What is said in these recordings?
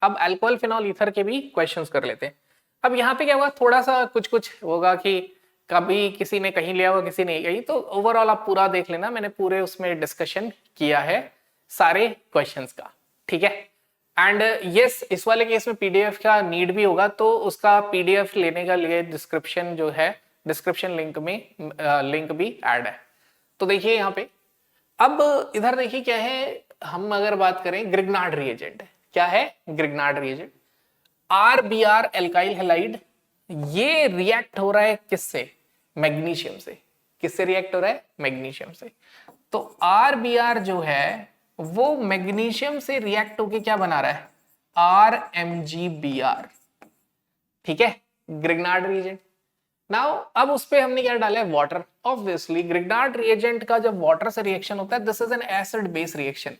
अब alcohol phenol ether के भी क्वेश्चंस कर लेते हैं। अब यहाँ पे क्या होगा, थोड़ा सा कुछ होगा कि कभी किसी ने कहीं लिया होगा किसी ने कहीं, तो ओवरऑल आप पूरा देख लेना, मैंने पूरे उसमें डिस्कशन किया है सारे क्वेश्चंस का, ठीक है। एंड यस, इस वाले केस में पीडीएफ का नीड भी होगा, तो उसका पीडीएफ लेने का लिए डिस्क्रिप्शन जो है, डिस्क्रिप्शन लिंक में लिंक भी ऐड है। तो देखिए यहाँ पे, अब इधर देखिए क्या है, हम अगर बात करें ग्रिग्नार्ड रिएजेंट, क्या है Grignard reagent, RBr alkyl halide, ये रिएक्ट हो रहा है किससे, मैग्नीशियम से। किससे रिएक्ट हो रहा है, मैग्नीशियम से। तो RBr जो है वो मैग्नीशियम से रिएक्ट होके क्या बना रहा है, RMgBr, ठीक है, ग्रिग्नार्ड रिएजेंट। नाउ अब उस पे हमने क्या डाला है, वाटर। ऑब्वियसली ग्रिग्नार्ड रिएजेंट का जब वाटर से रिएक्शन होता है, this is an acid base reaction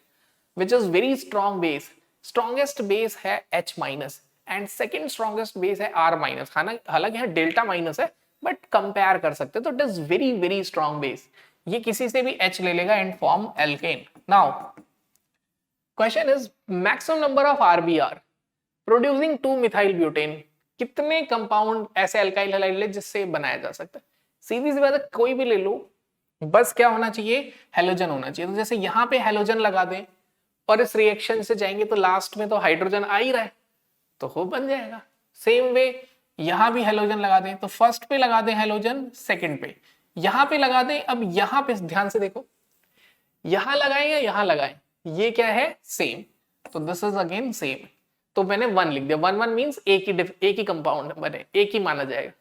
which is very strong base. Strongest base है H minus and second strongest base है R माइनस। हालांकि यहाँ डेल्टा माइनस है, बट कंपेयर कर सकते, तो it is very very strong base. ये किसी से भी H ले लेगा and form alkane. Now question is maximum number of RBr producing two methyl butane, कितने कंपाउंड ऐसे अल्काइल हैलाइड ले जिससे बनाया जा सकता है। सीधी सी बात है, कोई भी ले लो, बस क्या होना चाहिए, हेलोजन होना चाहिए। तो जैसे यहाँ पे हेलोजन लगा दें और इस रिएक्शन से जाएंगे तो लास्ट में तो हाइड्रोजन आ ही रहा है, तो हो बन जाएगा। सेम वे यहां भी हेलोजन लगा दें, तो फर्स्ट पे लगा दें हेलोजन, सेकंड पे यहां पे लगा दें। अब यहां पे ध्यान से देखो, यहां लगाएं या यहां लगाएं, ये क्या है, सेम, तो दिस इज अगेन सेम। तो मैंने 1 लिख दिया, 1 मींस एक ही कंपाउंड बने, एक ही माना जाएगा।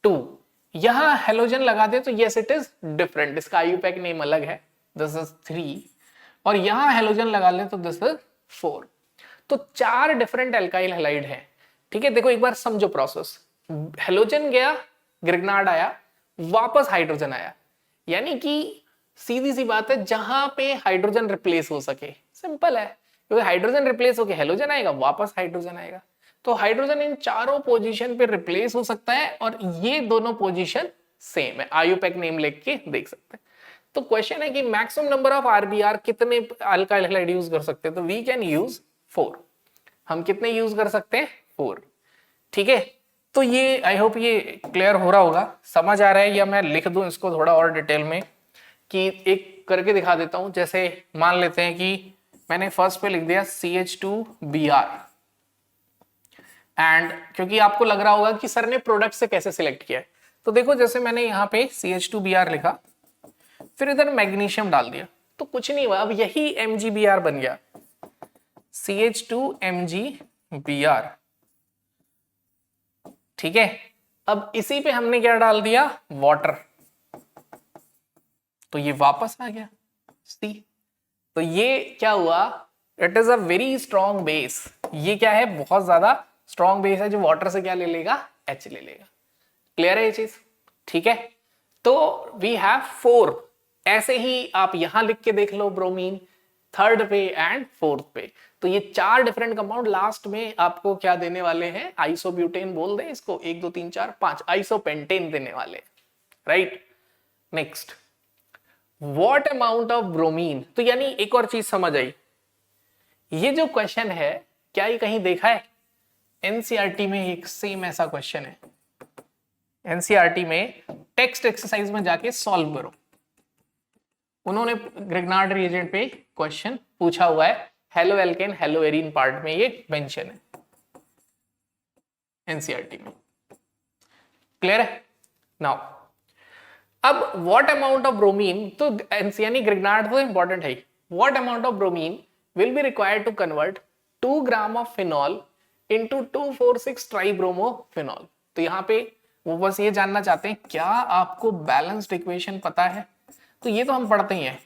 2 यहां हेलोजन लगा दे तो यस इट इज डिफरेंट, इसका आईयूपैक नेम अलग है, दिस इज 3, और यहां हेलोजन लगा ले तो दिस इज 4। तो 4 डिफरेंट एल्काइल हैलाइड है, ठीक है। देखो एक बार समझो प्रोसेस, हेलोजन गया, ग्रिग्नार्ड आया, वापस हाइड्रोजन आया, यानी कि सीधी सी बात है, जहां पे हाइड्रोजन रिप्लेस हो सके, सिंपल है, क्योंकि हाइड्रोजन रिप्लेस होके हेलोजन आएगा, वापस हाइड्रोजन आएगा। तो हाइड्रोजन इन चारों पोजीशन पे रिप्लेस हो सकता है, और ये दोनों पोजीशन सेम है, आईयूपैक नेम लिख के देख सकते हैं। तो क्वेश्चन है कि मैक्सिमम नंबर ऑफ RBr कितने अल्काइल हैलाइड यूज कर सकते हैं, तो वी कैन यूज 4। हम कितने यूज कर सकते हैं, 4, ठीक है। तो ये आई होप ये क्लियर हो रहा होगा, समझ आ रहा है, या मैं लिख दूं इसको थोड़ा और डिटेल में, कि एक करके दिखा देता हूं। जैसे मान लेते हैं कि मैंने फर्स्ट पे लिख दिया CH2Br, एंड क्योंकि आपको लग रहा होगा कि सर ने प्रोडक्ट से कैसे सिलेक्ट किया है, तो देखो जैसे मैंने यहाँ पे CH2Br लिखा, फिर इधर मैग्नीशियम डाल दिया, तो कुछ नहीं हुआ, अब यही MgBr बन गया, CH2MgBr, ठीक है। अब इसी पे हमने क्या डाल दिया, वाटर, तो ये वापस आ गया C। तो ये क्या हुआ, it is a very strong base. ये क्या है, बहुत ज्यादा स्ट्रॉन्ग बेस है, जो वाटर से क्या ले लेगा, H ले लेगा। क्लियर है ये चीज, ठीक है। तो वी हैव 4, ऐसे ही आप यहां लिख के देख लो, ब्रोमीन थर्ड पे एंड फोर्थ पे। तो ये 4 डिफरेंट कंपाउंड लास्ट में आपको क्या देने वाले हैं, आइसोब्यूटेन बोल दें इसको, 1 2 3 4 5 आइसोपेंटेन देने वाले, right. Next, what amount of bromine, तो यानी एक और चीज समझ आई, ये जो क्वेश्चन है क्या ये कहीं देखा है, एनसीईआरटी में एक सेम ऐसा क्वेश्चन है। एनसीईआरटी में टेक्स्ट एक्सरसाइज में जाके सॉल्व करो, उन्होंने ग्रिग्नार्ड रिएजेंट पे क्वेश्चन पूछा हुआ है, halo alkane hello arene part में ये मेंशन है एनसीईआरटी में। क्लियर है। नाउ अब व्हाट अमाउंट ऑफ ब्रोमीन, तो यानी ग्रिग्नार्ड तो इंपॉर्टेंट है, what amount of bromine will be required to convert 2 gram of phenol into 2,4,6 tribromophenol. तो यहाँ पे वो बस ये जानना चाहते हैं क्या आपको बैलेंस्ड इक्वेशन पता है, तो ये तो हम पढ़ते ही हैं,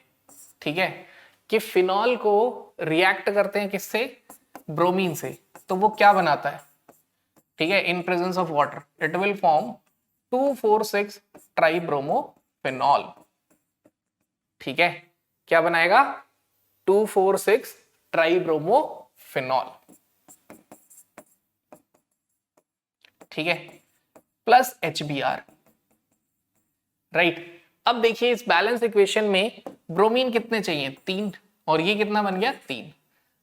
ठीक है, कि फिनॉल को रिएक्ट करते हैं किससे, ब्रोमीन से, तो वो क्या बनाता है, ठीक है, in presence of water it will form 2,4,6 tribromophenol, ठीक है, क्या बनाएगा, 2,4,6 ट्राइब्रोमोफिनॉल, ठीक है, प्लस HBr, राइट। अब देखिए इस बैलेंस इक्वेशन में ब्रोमीन कितने चाहिए, 3, और ये कितना बन गया, 3।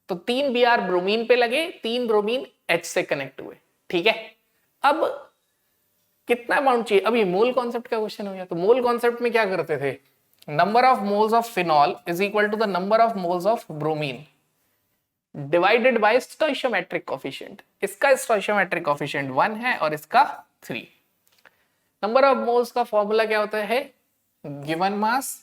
तो 3 Br ब्रोमीन पे लगे, 3 ब्रोमीन H से कनेक्ट हुए। ठीक है, अब कितना अमाउंट चाहिए? अब ये मोल कॉन्सेप्ट का क्वेश्चन हो गया। तो मोल कॉन्सेप्ट में क्या करते थे, number of moles of phenol is equal to the number of moles of bromine divided by stoichiometric coefficient. इसका स्टोइशियोमेट्रिक कोफिशिएंट 1 है और इसका 3। नंबर ऑफ मोल्स का फॉर्मूला क्या होता है, given mass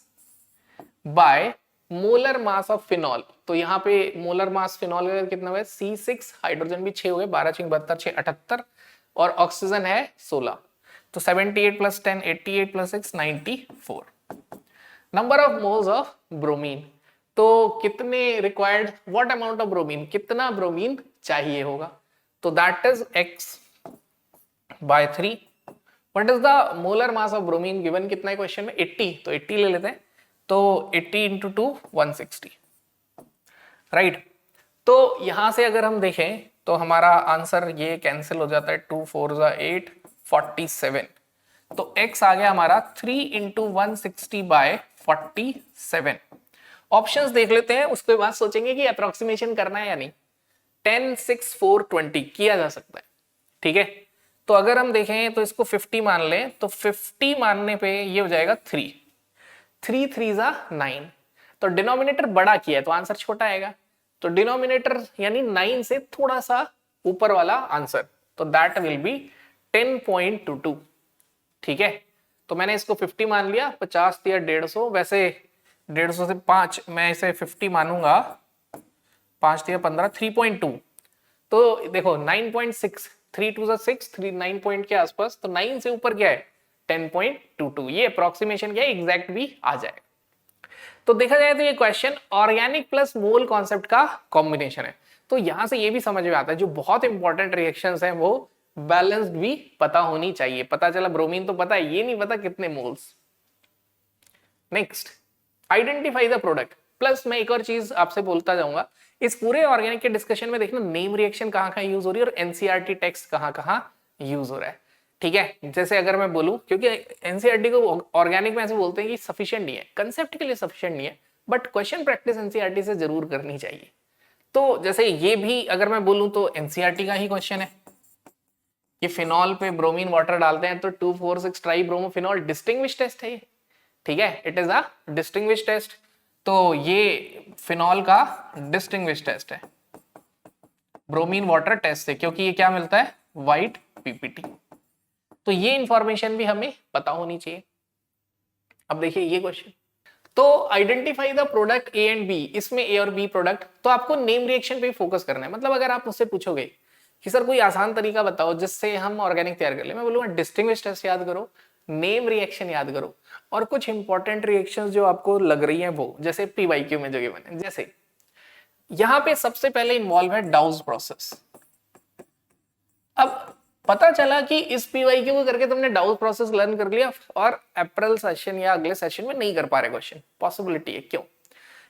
by molar mass of phenol. तो यहाँ पे मोलर मास फिनॉल का कितना है, C6, हाइड्रोजन भी 6 हो गए, 12 6 72 6 78 और ऑक्सीजन है 16। तो 78 plus 10 88 plus 6 94। Number of moles of bromine, तो कितने required, what amount of bromine, कितना ब्रोमीन चाहिए होगा, तो that is x by 3। What is the molar mass of bromine given, कितना है क्वेश्चन में 80, तो 80 ले लेते हैं। तो 80 इंटू 2 160, राइट। तो यहां से अगर हम देखें तो हमारा आंसर ये कैंसिल हो जाता है, 2 4 8 47। तो x आ गया हमारा 3 इंटू 160 बाय 47। ऑप्शंस देख लेते हैं, उसके बाद सोचेंगे कि अप्रोक्सीमेशन करना है या नहीं। 10 6 4 20 किया जा सकता है। ठीक है, तो अगर हम देखें तो इसको 50 मान लें, तो 50 मानने पे ये हो जाएगा 3 3 3 9। तो डिनोमिनेटर बड़ा किया है तो आंसर छोटा आएगा। तो डिनोमिनेटर यानी 9 से थोड़ा सा ऊपर वाला आंसर, तो दैट विल बी 10.22। ठीक है, तो मैंने इसको 50 मान लिया, 50 दिया 150, वैसे 150 से 5 मैं इसे 50 मानूंगा, 5 दिया 15 3.2। तो देखो 9.6, 3 2 6 3 9 पॉइंट के आसपास, तो 9 से ऊपर क्या है 10.22। ये अप्रोक्सीमेशन क्या है, एग्जैक्ट भी आ जाएगा। तो देखा जाए तो ये question organic plus mole concept का कॉम्बिनेशन है। तो यहां से ये भी समझ में आता है जो बहुत इंपॉर्टेंट रिएक्शंस हैं वो बैलेंस्ड भी पता होनी चाहिए। पता चला ब्रोमीन तो पता है, ये नहीं पता कितने moles. Next, identify the product. Plus मैं एक और चीज आपसे बोलता जाऊंगा, इस पूरे ऑर्गेनिक के डिस्कशन में देखना नेम रिएक्शन कहां कहां यूज हो रही है और एनसीईआरटी टेक्स्ट कहां कहां यूज हो रहा है। ठीक है, जैसे अगर मैं बोलूं, क्योंकि एनसीईआरटी को ऑर्गेनिक में ऐसे बोलते हैं कि सफिशिएंट नहीं है, कंसेप्ट के लिए सफिशिएंट नहीं है, बट क्वेश्चन प्रैक्टिस एनसीईआरटी से जरूर करनी चाहिए। तो जैसे ये भी अगर मैं बोलूं तो एनसीईआरटी का ही क्वेश्चन है कि फिनॉल पे ब्रोमीन वाटर डालते हैं तो 2,4,6 ट्राई ब्रोमोफिनॉल डिस्टिंग्विश टेस्ट है ये। ठीक है, it is a distinguish test. तो ये फिनॉल का डिस्टिंग्विश टेस्ट है ब्रोमीन वाटर टेस्ट से, क्योंकि ये क्या मिलता है, व्हाइट पीपीटी। तो ये इंफॉर्मेशन भी हमें पता होनी चाहिए। अब देखिए ये क्वेश्चन, तो identify the product A and B, इसमें ए और बी प्रोडक्ट, तो आपको नेम रिएक्शन पे फोकस करना है। मतलब अगर आप मुझसे पूछोगे कि सर कोई आसान तरीका बताओ जिससे हम ऑर्गेनिक तैयार कर ले, मैं बोलूंगा डिस्टिंग्विश टेस्ट याद करो, नेम रिएक्शन याद करो, और कुछ इंपॉर्टेंट रिएक्शंस जो आपको लग रही हैं वो, जैसे पीवाईक्यू में जो गिवन है। जैसे यहां पे सबसे पहले इन्वॉल्व है डाउज प्रोसेस। अब पता चला कि इस पीवाईक्यू को करके तुमने डाउज प्रोसेस लर्न कर लिया और अप्रैल सेशन या अगले सेशन में नहीं कर पा रहे क्वेश्चन, पॉसिबिलिटी है। क्यों?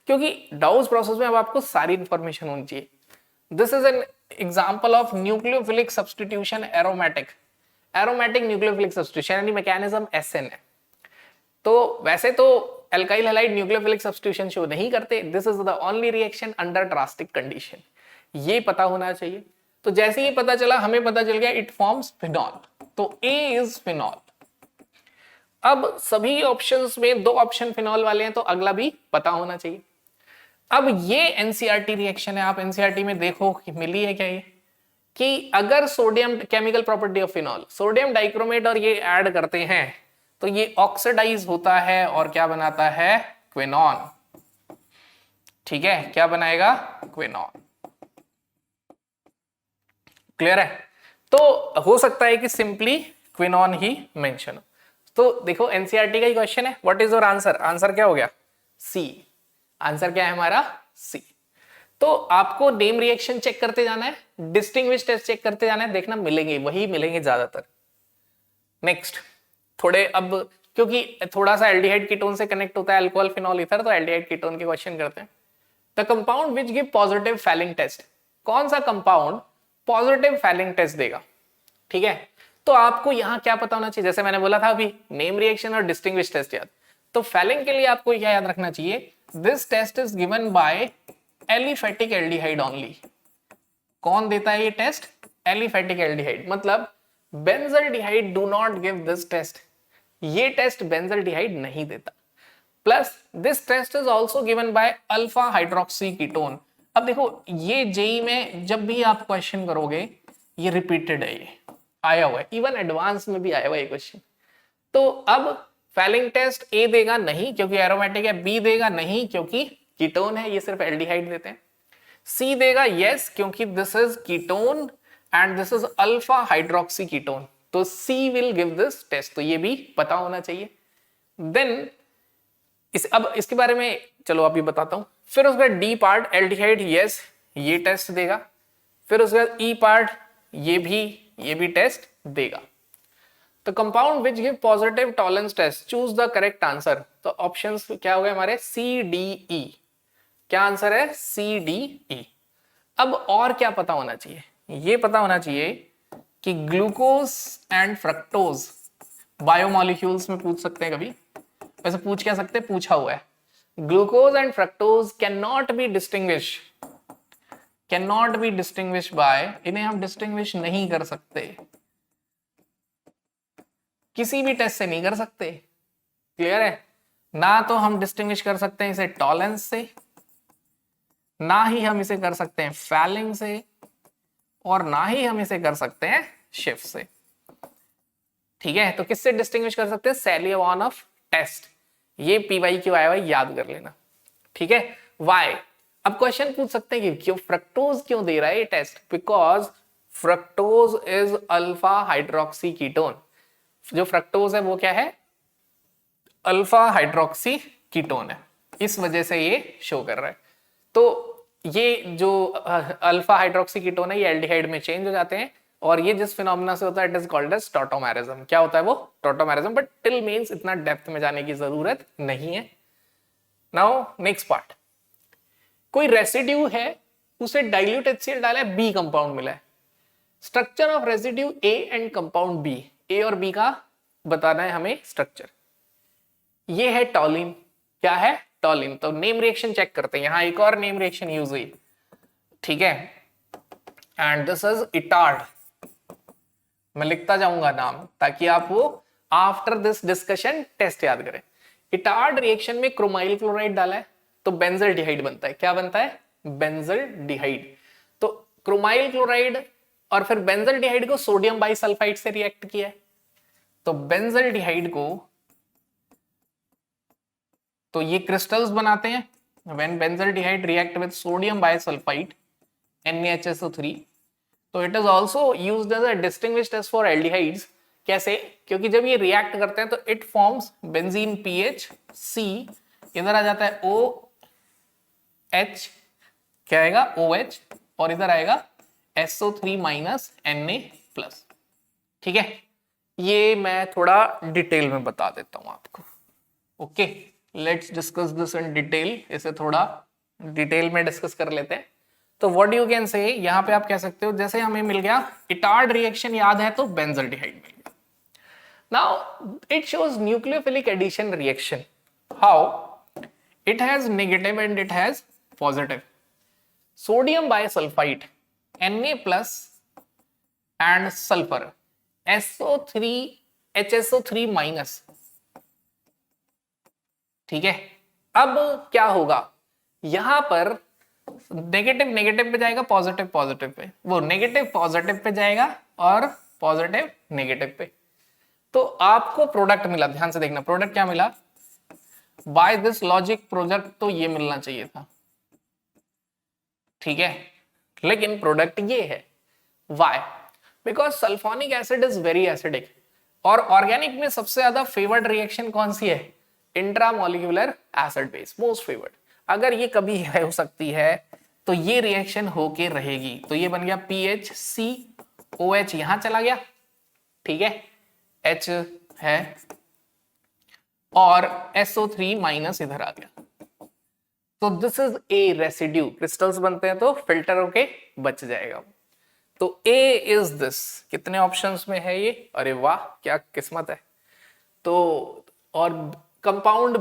क्योंकि डाउज प्रोसेस में अब आपको सारी इंफॉर्मेशन होनी चाहिए। This is an example of nucleophilic substitution aromatic nucleophilic substitution, यानी मैकेनिज्म एसएन है। तो वैसे तो alkyl halide nucleophilic substitution show नहीं करते, this is the only reaction under drastic condition, ये पता होना चाहिए। तो जैसे ही पता चला, हमें पता चल गया इट फॉर्म्स फिनॉल, तो ए इज फिनॉल। अब सभी ऑप्शंस में 2 ऑप्शन फिनॉल वाले हैं, तो अगला भी पता होना चाहिए। अब ये एनसीईआरटी रिएक्शन है, आप एनसीईआरटी में देखो कि मिली है क्या ये, कि अगर sodium, chemical property of phenol, sodium dichromate और ये ऐड करते हैं तो ये ऑक्सीडाइज होता है और क्या बनाता है, क्विनॉन। ठीक है, क्या बनाएगा, क्विनॉन। क्लियर है? तो हो सकता है कि सिंपली क्विनॉन ही मेंशन हो। तो देखो एनसीईआरटी का ही क्वेश्चन है, what is your answer, answer क्या हो गया, सी। आंसर क्या है हमारा, सी। तो आपको नेम रिएक्शन चेक करते जाना है, डिस्टिंग्विश टेस्ट चेक करते जाना है, देखना मिलेंगे, वही मिलेंगे ज्यादातर। नेक्स्ट, थोड़े अब क्योंकि थोड़ा सा एल्डिहाइड कीटोन से कनेक्ट होता है अल्कोहल फिनॉल ईथर, तो एल्डिहाइड कीटोन के क्वेश्चन करते हैं। The compound which give positive Fehling test, कौन सा कंपाउंड पॉजिटिव फैलिंग टेस्ट देगा। ठीक है, तो आपको यहां क्या पता होना चाहिए, जैसे मैंने बोला था अभी, नेम रिएक्शन और डिस्टिंग्विश टेस्ट याद। तो फैलिंग के लिए आपको क्या याद रखना चाहिए, this test is given by aliphatic aldehyde only. कौन देता है ये टेस्ट? Aliphatic aldehyde. मतलब benzaldehyde do not give this test, ये टेस्ट बेंजल्डिहाइड नहीं देता। Plus this test is also given by alpha hydroxy ketone. अब देखो ये जेई में जब भी आप क्वेश्चन करोगे ये रिपीटेड है, ये आया हुआ है, इवन एडवांस में भी आया हुआ है क्वेश्चन। तो अब फैलिंग टेस्ट ए देगा नहीं क्योंकि एरोमेटिक है, बी देगा नहीं क्योंकि कीटोन है, ये सिर्फ एल्डिहाइड देते हैं, सी देगा यस क्योंकि this is ketone and this is alpha hydroxy ketone, तो सी विल गिव दिस टेस्ट, तो ये भी पता होना चाहिए। देन अब इसके बारे में चलो अभी बताता हूं। फिर उसका डी पार्ट एल्डिहाइड यस, ये टेस्ट देगा। फिर उसका ई पार्ट ये भी टेस्ट देगा। तो compound which give positive Tollens test, choose the correct answer. तो ऑप्शंस क्या हो गए हमारे? C D E. क्या आंसर है? C D E. अब और क्या पता होना चाहिए? ये पता होना चाहिए कि ग्लूकोज एंड फ्रक्टोज बायोमॉलिक्यूल्स में पूछ सकते हैं कभी, वैसे पूछ क्या सकते हैं, पूछा हुआ है। Glucose and fructose can not be distinguish by, इन्हें हम डिस्टिंग्विश नहीं कर सकते, किसी भी टेस्ट से नहीं कर सकते। क्लियर है? ना तो हम डिस्टिंग्विश कर सकते हैं इसे टॉलेंस से, ना ही हम इसे कर सकते हैं फैलिंग से, और ना ही हम इसे कर सकते हैं शिफ्ट से। ठीक है, तो किससे डिस्टिंग्विश कर सकते हैं? सैलिवानॉफ टेस्ट। ये पीवाई क्यों आया हुआ है याद कर लेना। ठीक है, वाई। अब क्वेश्चन पूछ सकते हैं कि क्यों फ्रक्टोज क्यों दे रहा है ये test? Because fructose is alpha hydroxy ketone. जो फ्रक्टोज है वो क्या है? अल्फा हाइड्रोक्सी कीटोन है, इस वजह से ये शो कर रहा है। तो ये जो अल्फा हाइड्रोक्सी कीटोन है ये एल्डिहाइड में चेंज हो जाते हैं, और ये जिस फिनोमेना से होता है it is called as tautomerism. क्या होता है वो? टॉटोमेरिज्म। बट टिल मींस इतना डेप्थ में जाने की जरूरत नहीं है। नाउ नेक्स्ट पार्ट, कोई रेसिड्यू है उसे डाइल्यूट HCl डाला है, बी कंपाउंड मिला है। Structure of residue A and compound B, A और बी का बताना है हमें स्ट्रक्चर। ये है टॉलिन। क्या है? टॉलिन। तो नेम रिएक्शन चेक करते हैं, यहां एक और नेम रिएक्शन यूज हुई। ठीक है, एंड दिस इज इटार्ड। मैं लिखता जाऊंगा नाम ताकि आप वो आफ्टर दिस डिस्कशन टेस्ट याद करें। इटार्ड रिएक्शन में क्रोमाइल क्लोराइड डाला है तो बेंजल्डिहाइड बनता है। क्या बनता है? बेंजल्डिहाइड। तो क्रोमाइल क्लोराइड और फिर बेंजल्डिहाइड को सोडियम बाइसल्फाइड से रिएक्ट किया है, तो बेंजल्डिहाइड को, तो ये क्रिस्टल्स बनाते हैं when benzaldehyde react with sodium bisulphite NaHSO3। तो it is also used as a distinguish test for aldehydes. कैसे? क्योंकि जब ये रिएक्ट करते हैं तो इट फॉर्म्स बेंजीन PHC, इधर आ जाता है OH, क्या आएगा? OH, और इधर आएगा SO3 माइनस Na+। ठीक है, ये मैं थोड़ा डिटेल में बता देता हूं आपको। Okay, let's discuss this in detail. इसे थोड़ा डिटेल में डिस्कस कर लेते हैं। तो व्हाट यू कैन से, यहां पे आप कह सकते हो जैसे हमें मिल गया इटार्ड रिएक्शन याद है तो बेंजल्डिहाइड मिल गया। Now it shows nucleophilic addition reaction. How? It has negative and it has positive. Sodium bisulphite Na+ and sulphur HSO3 ठीक है, अब क्या होगा? यहां पर नेगेटिव नेगेटिव पे जाएगा, पॉजिटिव पॉजिटिव पे, वो नेगेटिव पॉजिटिव पे जाएगा और पॉजिटिव नेगेटिव पे। तो आपको प्रोडक्ट मिला, ध्यान से देखना, प्रोडक्ट क्या मिला? बाय दिस लॉजिक प्रोडक्ट तो ये मिलना चाहिए था। ठीक है, लेकिन प्रोडक्ट ये है। Why? Because sulphonic acid is very acidic, और ऑर्गेनिक में सबसे ज्यादा फेवर्ड रिएक्शन कौन सी है? Intramolecular acid base, most favoured. अगर ये कभी हो सकती है तो ये रिएक्शन होके रहेगी। तो ये बन गया PHCOH, यहां चला गया। ठीक है, H है और SO3 माइनस इधर आ गया। तो this is a residue, crystals बनते हैं तो फिल्टर होके बच जाएगा। तो A इज दिस। कितने ऑप्शंस में है ये? अरे वाह, क्या किस्मत है। तो और कंपाउंड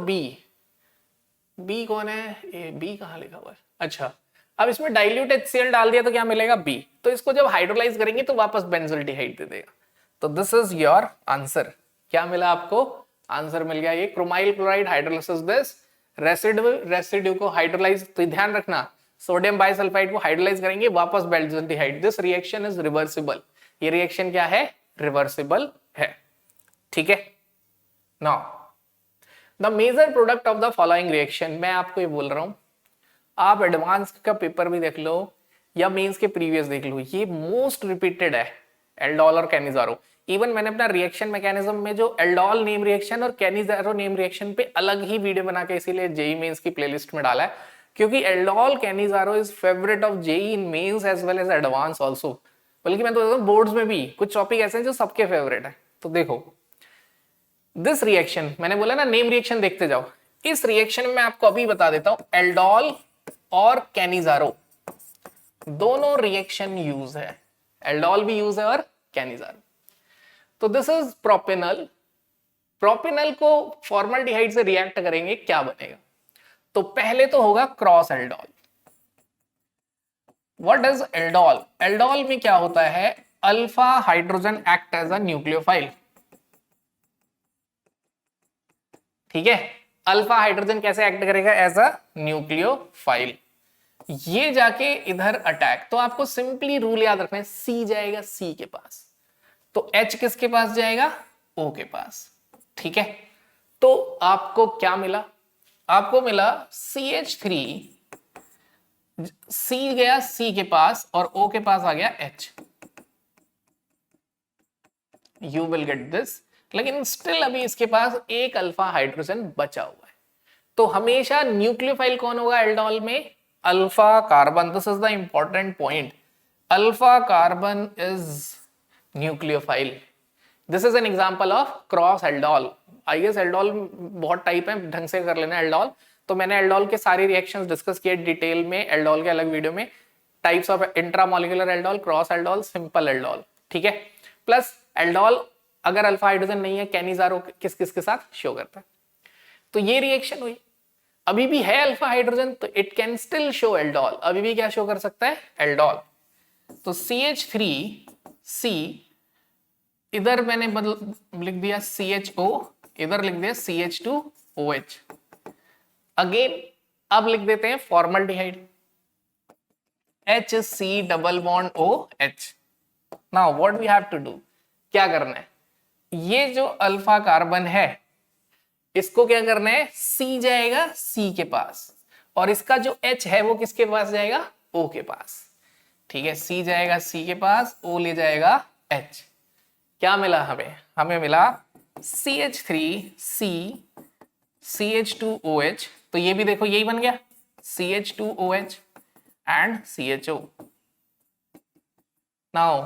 B कौन है? B कहां लिखा हुआ है? अच्छा, अब इसमें डाइल्यूट HCl डाल दिया तो क्या मिलेगा B, तो इसको जब हाइड्रोलाइज करेंगे तो वापस बेंजोल्डिहाइड दे देगा। तो दिस इज योर आंसर। क्या मिला आपको? आंसर मिल गया ये chromyl chloride hydrolysis this residue को हाइड्रोलाइज, तो ध्यान रखना सोडियम बाइसल्फाइड को हाइड्रोलाइज करेंगे वापस benzaldehyde, this reaction is reversible. ये रिएक्शन क्या है? रिवर्सिबल है। ठीक है। Now the major product of the following reaction, मैं आपको ये बोल रहा हूं, आप एडवांस का पेपर भी देख लो या मेंस के प्रीवियस देख लो, ये मोस्ट रिपीटेड है एल्डोल और कैनिजारो। इवन मैंने अपना रिएक्शन मैकेनिज्म में जो एल्डोल नेम रिएक्शन और कैनिजारो नेम रिएक्शन पे अलग ही वीडियो बना के इसीलिए जेई मेंस की प्लेलिस्ट में डाला है, क्योंकि aldol Cannizzaro is favourite of JEE in Mains as well as advance also. बल्कि मैं तो कहता हूं बोर्ड्स में भी कुछ टॉपिक ऐसे हैं जो सबके फेवरेट है। तो देखो दिस रिएक्शन, मैंने बोला ना नेम रिएक्शन देखते जाओ, इस रिएक्शन में मैं आपको अभी बता देता हूं एल्डोल और कैनिजारो दोनों रिएक्शन यूज है, एल्डोल भी यूज है और कैनिजारो। तो दिस इज प्रोपेनल, प्रोपेनल को फॉर्मल्डिहाइड से रिएक्ट करेंगे, क्या बनेगा? तो पहले तो होगा cross aldol. What is aldol? Aldol में क्या होता है? Alpha hydrogen act as a nucleophile. ठीक है, अल्फा हाइड्रोजन कैसे एक्ट करेगा? As a nucleophile. ये जाके इधर अटैक, तो आपको सिंपली रूल याद रखना है, सी जाएगा सी के पास, तो H किसके पास जाएगा? O के पास। ठीक है, तो आपको क्या मिला? आपको मिला CH3, C गया C के पास और O के पास आ गया H। You will get this, लेकिन स्टिल अभी इसके पास एक अल्फा हाइड्रोजन बचा हुआ है। तो हमेशा न्यूक्लियोफाइल कौन होगा एल्डोल में? Alpha carbon. This is the important point, alpha carbon is nucleophile. This is an example of cross aldol. I guess aldol बहुत टाइप है, ढंग से कर लेना एल्डोल। तो मैंने एल्डोल के सारे रिएक्शंस डिस्कस किए डिटेल में एल्डोल के अलग वीडियो में, types of intramolecular aldol, cross aldol, simple aldol. ठीक है, प्लस एल्डोल अगर अल्फा हाइड्रोजन नहीं है कैनिजारो किस किस के साथ शो करता है। तो ये रिएक्शन हुई, अभी भी है अल्फा हाइड्रोजन तो it can still show aldol, अभी भी क्या शो कर सकता है? एल्डोल। तो CH3C, इधर मैंने लिख दिया CHO, इधर लिख दिया CH2OH। अगेन अब लिख देते हैं formaldehyde, HC double bond OH। Now what we have to do, क्या करना है? ये जो अल्फा कार्बन है इसको क्या करना है? C जाएगा C के पास और इसका जो H है वो किसके पास जाएगा? O के पास। ठीक है, C जाएगा C के पास, O ले जाएगा H। क्या मिला हमें? हमें मिला CH3C CH2OH। तो ये भी देखो यही बन गया CH2OH एंड CHO। नाउ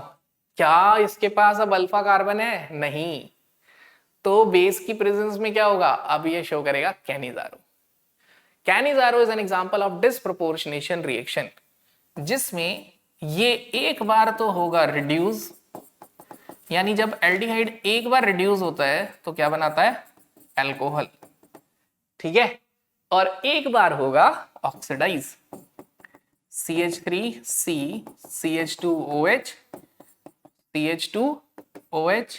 क्या इसके पास अब अल्फा कार्बन है? नहीं, तो बेस की प्रेजेंस में क्या होगा? अब ये शो करेगा Cannizzaro. Cannizzaro is an example of disproportionation reaction, जिसमें ये एक बार तो होगा रिड्यूस, यानी जब एल्डिहाइड एक बार रिड्यूस होता है तो क्या बनाता है? अल्कोहल। ठीक है, और एक बार होगा oxidise, CH3C CH2OH CH2OH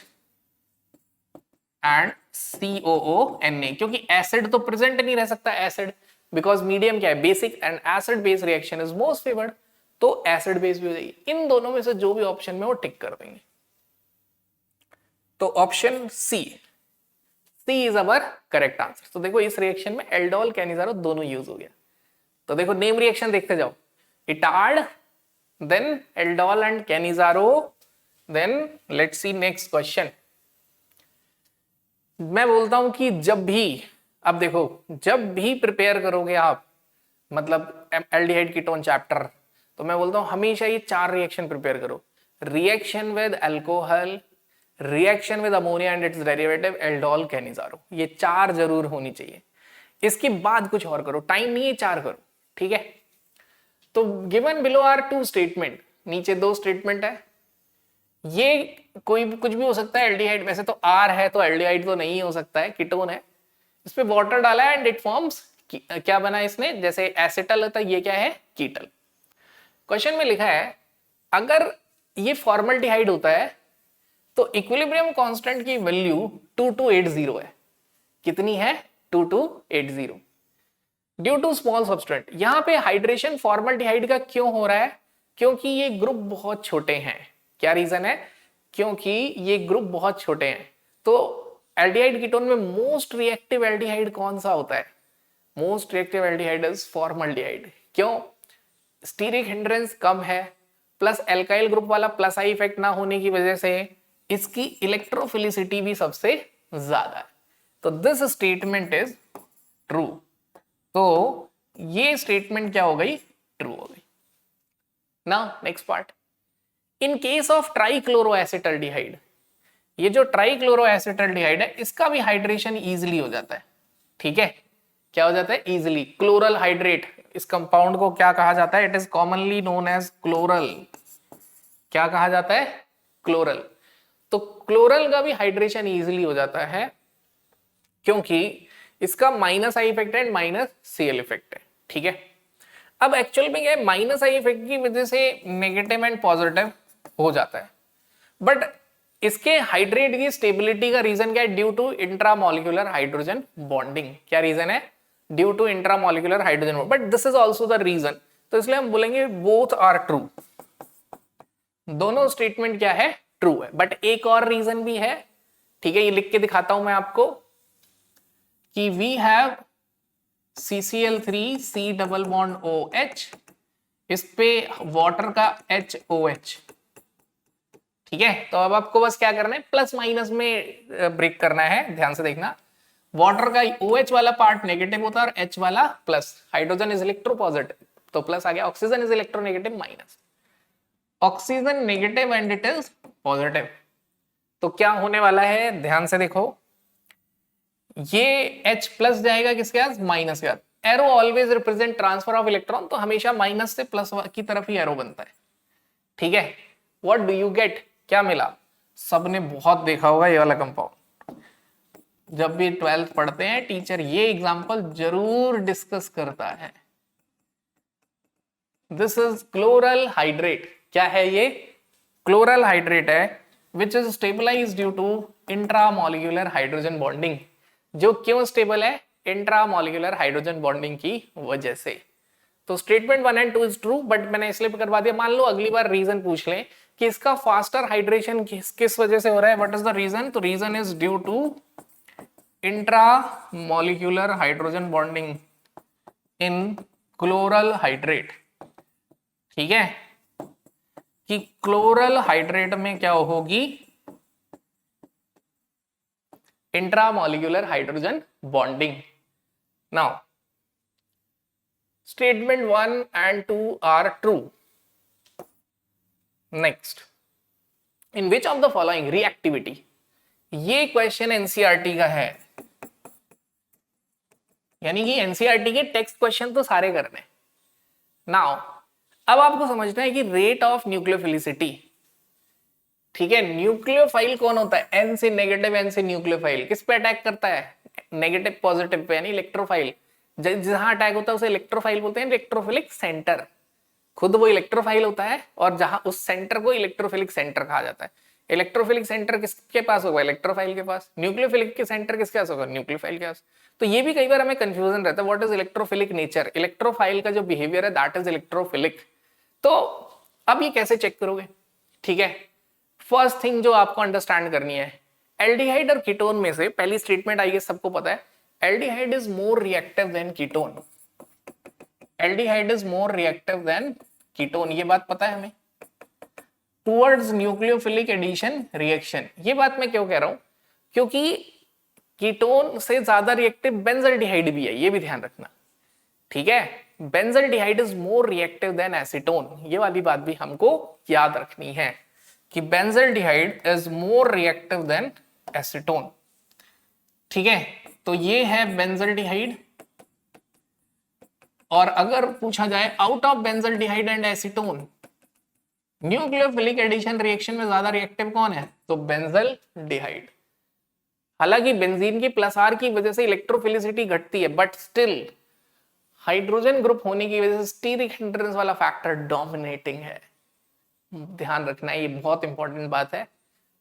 and COONA, क्योंकि एसिड तो प्रेजेंट नहीं रह सकता, एसिड बिकॉज मीडियम क्या है? Basic, and acid base reaction is most favoured, तो एसिड बेस भी हो जाएगी। इन दोनों में से जो भी ऑप्शन में वो टिक कर देंगे। तो option C is our correct answer. तो देखो इस रिएक्शन में एल्डोल कैनिजारो दोनों यूज हो गया। तो देखो नेम रिएक्शन देखते जाओ, Etard, then aldol and Cannizzaro, then let's see next question. मैं बोलता हूं कि जब भी, अब देखो जब भी प्रिपेयर करोगे आप, मतलब एल्डिहाइड कीटोन चैप्टर, तो मैं बोलता हूं हमेशा ये 4 रिएक्शन प्रिपेयर करो। Reaction with alcohol, reaction with ammonia and it's derivative, aldol Cannizzaro, ये 4 जरूर होनी चाहिए। इसके बाद कुछ और करो, टाइम नहीं है, 4 करो। ठीक है, तो गिवन बिलो आर 2 स्टेटमेंट, नीचे 2 स्टेटमेंट है, ये कोई भी कुछ भी हो सकता है। एल्डिहाइड वैसे तो आर है तो एल्डिहाइड तो नहीं हो सकता है, कीटोन है, इस पे वाटर डाला है एंड इट फॉर्म्स, क्या बना इसने? जैसे एसिटल होता है, ये क्या है? कीटल। क्वेश्चन में लिखा है अगर ये फॉर्मल्डिहाइड होता है तो इक्विलिब्रियम कांस्टेंट की वैल्यू 2280 है। कितनी है? 2280 ड्यू टू स्मॉल सब्सटेंट। यहां पे हाइड्रेशन फॉर्मल्डिहाइड का क्यों हो रहा है? क्योंकि ये ग्रुप बहुत छोटे हैं। क्या रीजन है? क्योंकि ये ग्रुप बहुत छोटे हैं। तो एल्डिहाइड कीटोन में मोस्ट रिएक्टिव एल्डिहाइड कौन सा होता है? Most reactive aldehyde is formaldehyde. क्यों? स्टीरिक हिंड्रेंस कम है, प्लस एल्काइल ग्रुप वाला प्लस आई इफेक्ट ना होने की वजह से इसकी इलेक्ट्रोफिलिसिटी भी सबसे ज्यादा है। तो दिस स्टेटमेंट इज ट्रू। तो ये स्टेटमेंट क्या हो गई? ट्रू हो गई। Now next part, in case of trichloroacetaldehyde, ये जो ट्राइक्लोरोएसिटल्डिहाइड है इसका भी हाइड्रेशन इजीली हो जाता है। ठीक है, क्या हो जाता है? इजीली। क्लोरल हाइड्रेट, इस कंपाउंड को क्या कहा जाता है? It is commonly known as chloral. क्या कहा जाता है? क्लोरल। तो क्लोरल का भी हाइड्रेशन इजीली हो जाता है क्योंकि इसका minus I effect and minus CL effect है। ठीक है, अब एक्चुअल में क्या है, माइनस आई इफेक्ट की वजह से नेगेटिव एंड पॉजिटिव हो जाता है, बट इसके हाइड्रेट की स्टेबिलिटी का रीजन क्या है? Due to intramolecular hydrogen bonding. क्या रीजन है? Due to intramolecular hydrogen bond, but this is also the reason. तो इसलिए हम बोलेंगे बोथ आर ट्रू। दोनों स्टेटमेंट क्या है? ट्रू है। बट एक और रीजन भी है। ठीक है, ये लिख के दिखाता हूं मैं आपको कि we have CCl3 C double bond OH, इस पे वाटर का HOH। ठीक है, तो अब आपको बस क्या करना है? प्लस माइनस में ब्रेक करना है। ध्यान से देखना, वाटर का OH वाला पार्ट नेगेटिव होता है और H वाला प्लस। हाइड्रोजन इज इलेक्ट्रोपॉजिटिव तो प्लस आ गया, oxygen is electronegative minus. Oxygen negative and it is positive. तो क्या होने वाला है? ध्यान से देखो, ये H प्लस जाएगा किसके पास? माइनस के पास। Arrow always represent transfer of electron, तो हमेशा माइनस से प्लस की तरफ ही एरो बनता है। ठीक है, व्हाट डू यू गेट? क्या मिला? सबने बहुत देखा होगा ये वाला कंपाउंड। जब भी 12th पढ़ते हैं टीचर ये एग्जांपल जरूर डिस्कस करता है। This is chloral hydrate. क्या है ये? क्लोरल हाइड्रेट है which is stabilised due to intramolecular hydrogen bonding. जो क्यों स्टेबल है? इंट्रामोलिकुलर हाइड्रोजन बॉन्डिंग की वजह से। तो statement 1 and 2 is true, but मैंने इसलिए करवा दिया। मान लो अगली बार रीजन पूछ ले कि इसका फास्टर हाइड्रेशन किस वजह से हो रहा है, व्हाट इज द रीजन? तो reason is due to intramolecular hydrogen bonding in chloral hydrate. ठीक है, कि क्लोरल हाइड्रेट में क्या होगी? Intramolecular hydrogen bonding. Now statement 1 and 2 are true. Next, in which of the following reactivity? ये question NCERT का है, यानी कि एनसीईआरटी के टेक्स्ट क्वेश्चन तो सारे करने। नाउ अब आपको समझना है कि रेट ऑफ न्यूक्लियोफिलिसिटी। ठीक है, न्यूक्लियोफाइल कौन होता है? एन से नेगेटिव, एन से न्यूक्लियोफाइल किस पे अटैक करता है? नेगेटिव पॉजिटिव पे, यानी इलेक्ट्रोफाइल। जहां अटैक होता है उसे इलेक्ट्रोफाइल बोलते हैं, इलेक्ट्रोफिलिक सेंटर। खुद वो इलेक्ट्रोफाइल होता है और जहां उस सेंटर को इलेक्ट्रोफिलिक सेंटर कहा जाता है। इलेक्ट्रोफिलिक सेंटर किसके पास होगा? इलेक्ट्रोफाइल के पास। न्यूक्लियोफिलिक के सेंटर किसके पास होगा? न्यूक्लियोफाइल के पास। तो ये भी कई बार हमें कंफ्यूजन रहता है, what is electrophilic nature? Electrophile का जो बिहेवियर है दैट इज इलेक्ट्रोफिलिक। तो अब ये कैसे चेक करोगे? ठीक है, फर्स्ट थिंग जो आपको अंडरस्टैंड करनी है, एल्डिहाइड और कीटोन में से पहली स्टेटमेंट आई गेस सबको पता है, aldehyde is more reactive than ketone. Aldehyde is more reactive than ketone, ये बात पता है हमें। टुवर्ड्स न्यूक्लियोफिलिक एडिशन रिएक्शन, ये बात मैं क्यों कह रहा हूं? क्योंकि कीटोन से ज्यादा रिएक्टिव बेंजल्डिहाइड भी है, ये भी ध्यान रखना। ठीक है, benzaldehyde is more reactive than acetone, ये वाली बात भी हमको याद रखनी है कि benzaldehyde is more reactive than acetone. ठीक है, तो ये है बेंजल्डिहाइड। और अगर पूछा जाए out of benzaldehyde and acetone nucleophilic addition reaction में ज्यादा रिएक्टिव कौन है? तो बेंजल्डिहाइड। हालांकि बेंजीन की प्लस आर की वजह से इलेक्ट्रोफिलिसिटी घटती है, बट स्टिल हाइड्रोजन ग्रुप होने की वजह से स्टीरिक हिंड्रेंस वाला फैक्टर डोमिनेटिंग है, ध्यान रखना है, ये बहुत इंपॉर्टेंट बात है।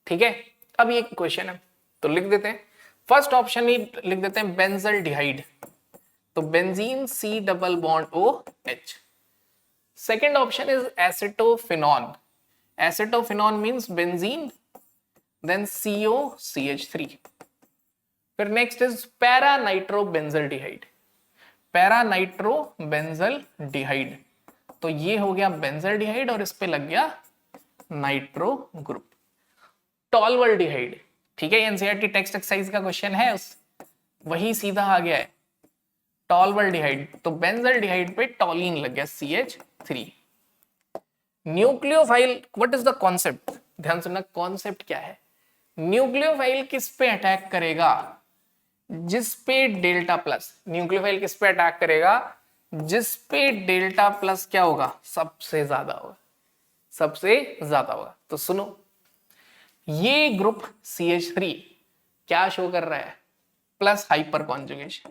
ठीक है, अब ये क्वेश्चन है तो लिख देते हैं, फर्स्ट ऑप्शन ही लिख देते हैं बेंजल डिहाइड, तो benzene C double bond O H. Second option is acetophenone, acetophenone means benzene then COCH3। फिर next is para nitro benzaldehyde, para nitro benzaldehyde, तो ये हो गया बेंजल डिहाइड और इस पे लग गया नाइट्रो ग्रुप। टॉलवल डिहाइड, ठीक है, एनसीईआरटी टेक्स्ट एक्सरसाइज का क्वेश्चन है, उस वही सीधा आ गया है टॉलवल डिहाइड, तो बेंजल डिहाइड पे टॉलिन लग गया CH3। Nucleophile, what is the concept, ध्यान सुनना कॉन्सेप्ट क्या है। न्यूक्लियोफाइल किस पे अटैक करेगा, जिस पे डेल्टा प्लस, न्यूक्लियोफाइल किस पे अटैक करेगा, जिस पे डेल्टा प्लस क्या होगा, सबसे ज्यादा होगा, सबसे ज्यादा होगा। तो सुनो, ये ग्रुप CH3 क्या शो कर रहा है, प्लस हाइपर कॉन्जुगेशन,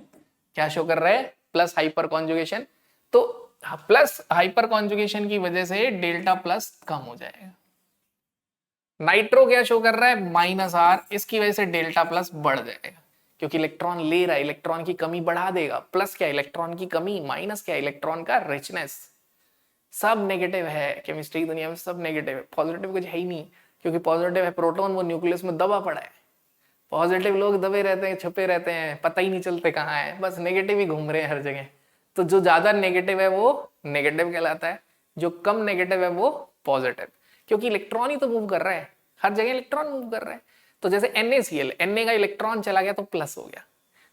क्या शो कर रहा है, प्लस हाइपर कॉन्जुगेशन, तो प्लस हाइपर कॉन्जुगेशन की वजह से डेल्टा प्लस कम हो जाएगा। नाइट्रो क्या शो कर रहा है, -R, इसकी वजह से डेल्टा प्लस बढ़ जाएगा, क्योंकि इलेक्ट्रॉन ले रहा है, इलेक्ट्रॉन की कमी बढ़ा देगा। प्लस क्या, इलेक्ट्रॉन की कमी, माइनस क्या, इलेक्ट्रॉन का रिचनेस। सब नेगेटिव है, केमिस्ट्री दुनिया में सब नेगेटिव है, पॉजिटिव कुछ है ही नहीं, क्योंकि पॉजिटिव है प्रोटॉन, वो न्यूक्लियस में दबा पड़ा है। पॉजिटिव लोग दबे रहते हैं, छुपे रहते हैं, पता ही नहीं चलते कहाँ है, बस नेगेटिव ही घूम रहे हैं हर जगह। तो जो ज्यादा नेगेटिव है वो नेगेटिव कहलाता है, जो कम नेगेटिव है वो पॉजिटिव, क्योंकि इलेक्ट्रॉन ही तो मूव कर रहा है, हर जगह इलेक्ट्रॉन मूव कर रहा है। तो जैसे NaCl, Na का इलेक्ट्रॉन चला गया तो प्लस हो गया,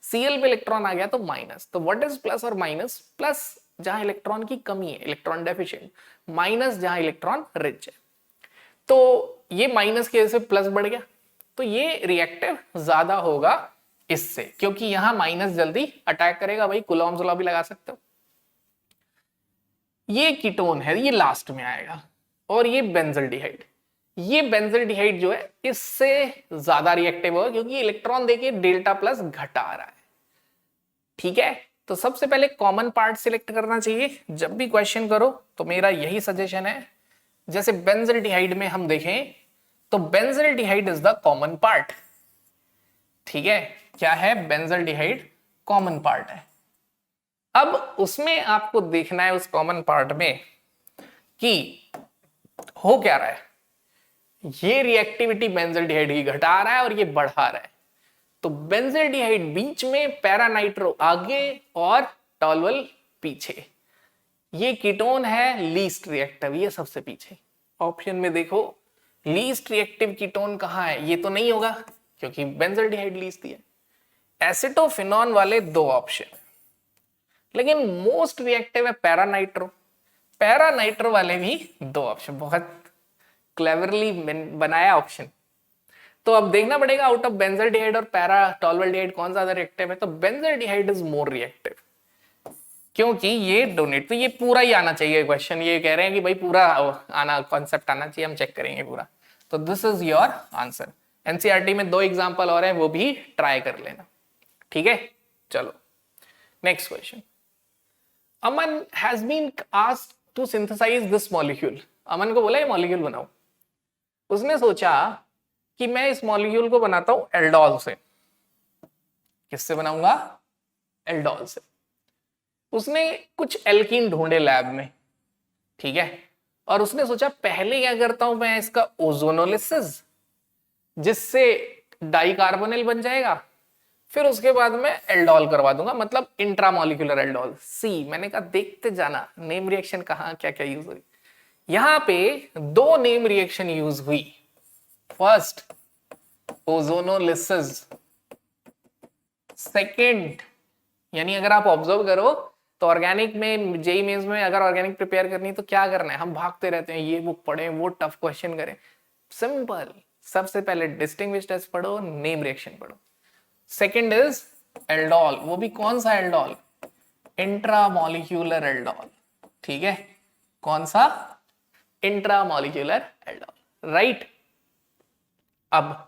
Cl पे इलेक्ट्रॉन आ गया तो माइनस। तो व्हाट इज प्लस और माइनस, प्लस जहां इलेक्ट्रॉन की कमी है, इलेक्ट्रॉन डेफिशिएंट, माइनस जहां इलेक्ट्रॉन रिच है। तो ये माइनस की वजह से प्लस बढ़ गया, तो ये रिएक्टिव ज्यादा होगा इससे, क्योंकि यहां माइनस जल्दी अटैक करेगा। भाई कुलॉम्स लॉ भी लगा सकते हो। ये कीटोन है, ये लास्ट में आएगा, और ये बेंजल्डिहाइड, ये बेंजल्डिहाइड जो है इससे ज्यादा रिएक्टिव होगा, क्योंकि इलेक्ट्रॉन देके डेल्टा प्लस घटा रहा है। ठीक है, तो सबसे पहले कॉमन पार्ट सिलेक्ट करना चाहिए जब भी क्वेश्चन करो, तो मेरा यही सजेशन है। जैसे बेंजल्डिहाइड में हम देखें तो benzaldehyde is the common part. ठीक है, क्या है, बेंजल्डिहाइड कॉमन पार्ट है। अब उसमें आपको देखना है, उस कॉमन पार्ट में कि हो क्या रहा है, ये रिएक्टिविटी बेंजल्डिहाइड की घटा रहा है और ये बढ़ा रहा है। तो बेंजल्डिहाइड बीच में, पैरानाइट्रो आगे और टॉलवल पीछे। ये कीटोन है लीस्ट रिएक्टिव, ये सबसे पीछे। ऑप्शन में देखो लीस्ट रिएक्टिव कीटोन कहां है, ये तो नहीं होगा क्योंकि बेंजल्डिहाइड लीस्ट दिया। एसिटोफिनॉन वाले दो ऑप्शन, लेकिन मोस्ट रिएक्टिव है पैरानाइट्रो, पैरानाइट्रो वाले भी दो ऑप्शन। बहुत क्लेवरली बनाया ऑप्शन। तो अब देखना पड़ेगा आउट ऑफ बेंजल्डिहाइड और पैरा टॉलवल्डिहाइड कौन ज्यादा रिएक्टिव है। तो बेंजल्डिहाइड इज मोर रिएक्टिव, क्योंकि ये डोनेट, तो ये पूरा ही आना चाहिए क्वेश्चन। ये कह रहे हैं कि भाई पूरा आना, कॉन्सेप्ट आना चाहिए, हम चेक करेंगे पूरा। तो this is your answer. NCERT में दो एग्जांपल और है, वो भी ट्राई कर लेना। ठीक है, चलो next question. Aman has been asked to synthesize this molecule. Aman को बोला ये मॉलिक्यूल बनाओ। उसने सोचा कि मैं इस मॉलिक्यूल को बनाता हूं एल्डोल से। किससे बनाऊंगा, एल्डोल से। उसने कुछ एल्कीन ढूंढे लैब में, ठीक है, और उसने सोचा पहले क्या करता हूं मैं इसका ओजोनोलिसिस, जिससे डाइकार्बोनिल बन जाएगा, फिर उसके बाद मैं एल्डोल करवा दूंगा, मतलब इंट्रामोलिकुलर एल्डोल। सी, मैंने कहा देखते जाना नेम रिएक्शन कहां क्या क्या यूज हुई। यहां पे दो नेम रिएक्शन यूज हुई। फर्स्ट ओजोनोलिसिस, सेकेंड, यानी अगर आप ऑब्जर्व करो तो ऑर्गेनिक में, जेई मेंस में अगर ऑर्गेनिक प्रिपेयर करनी तो क्या करना है, हम भागते रहते हैं, ये बुक पढ़ें, वो टफ क्वेश्चन करें। सिंपल, सबसे पहले डिस्टिंग्विश टेस्ट पढ़ो, नेम रिएक्शन पढ़ो। सेकेंड इज एल्डोल, वो भी कौन सा एल्डोल, इंट्रामोलिक्यूलर एल्डोल। ठीक है, कौन सा, इंट्रामोलिक्यूलर एल्डोल, राइट। अब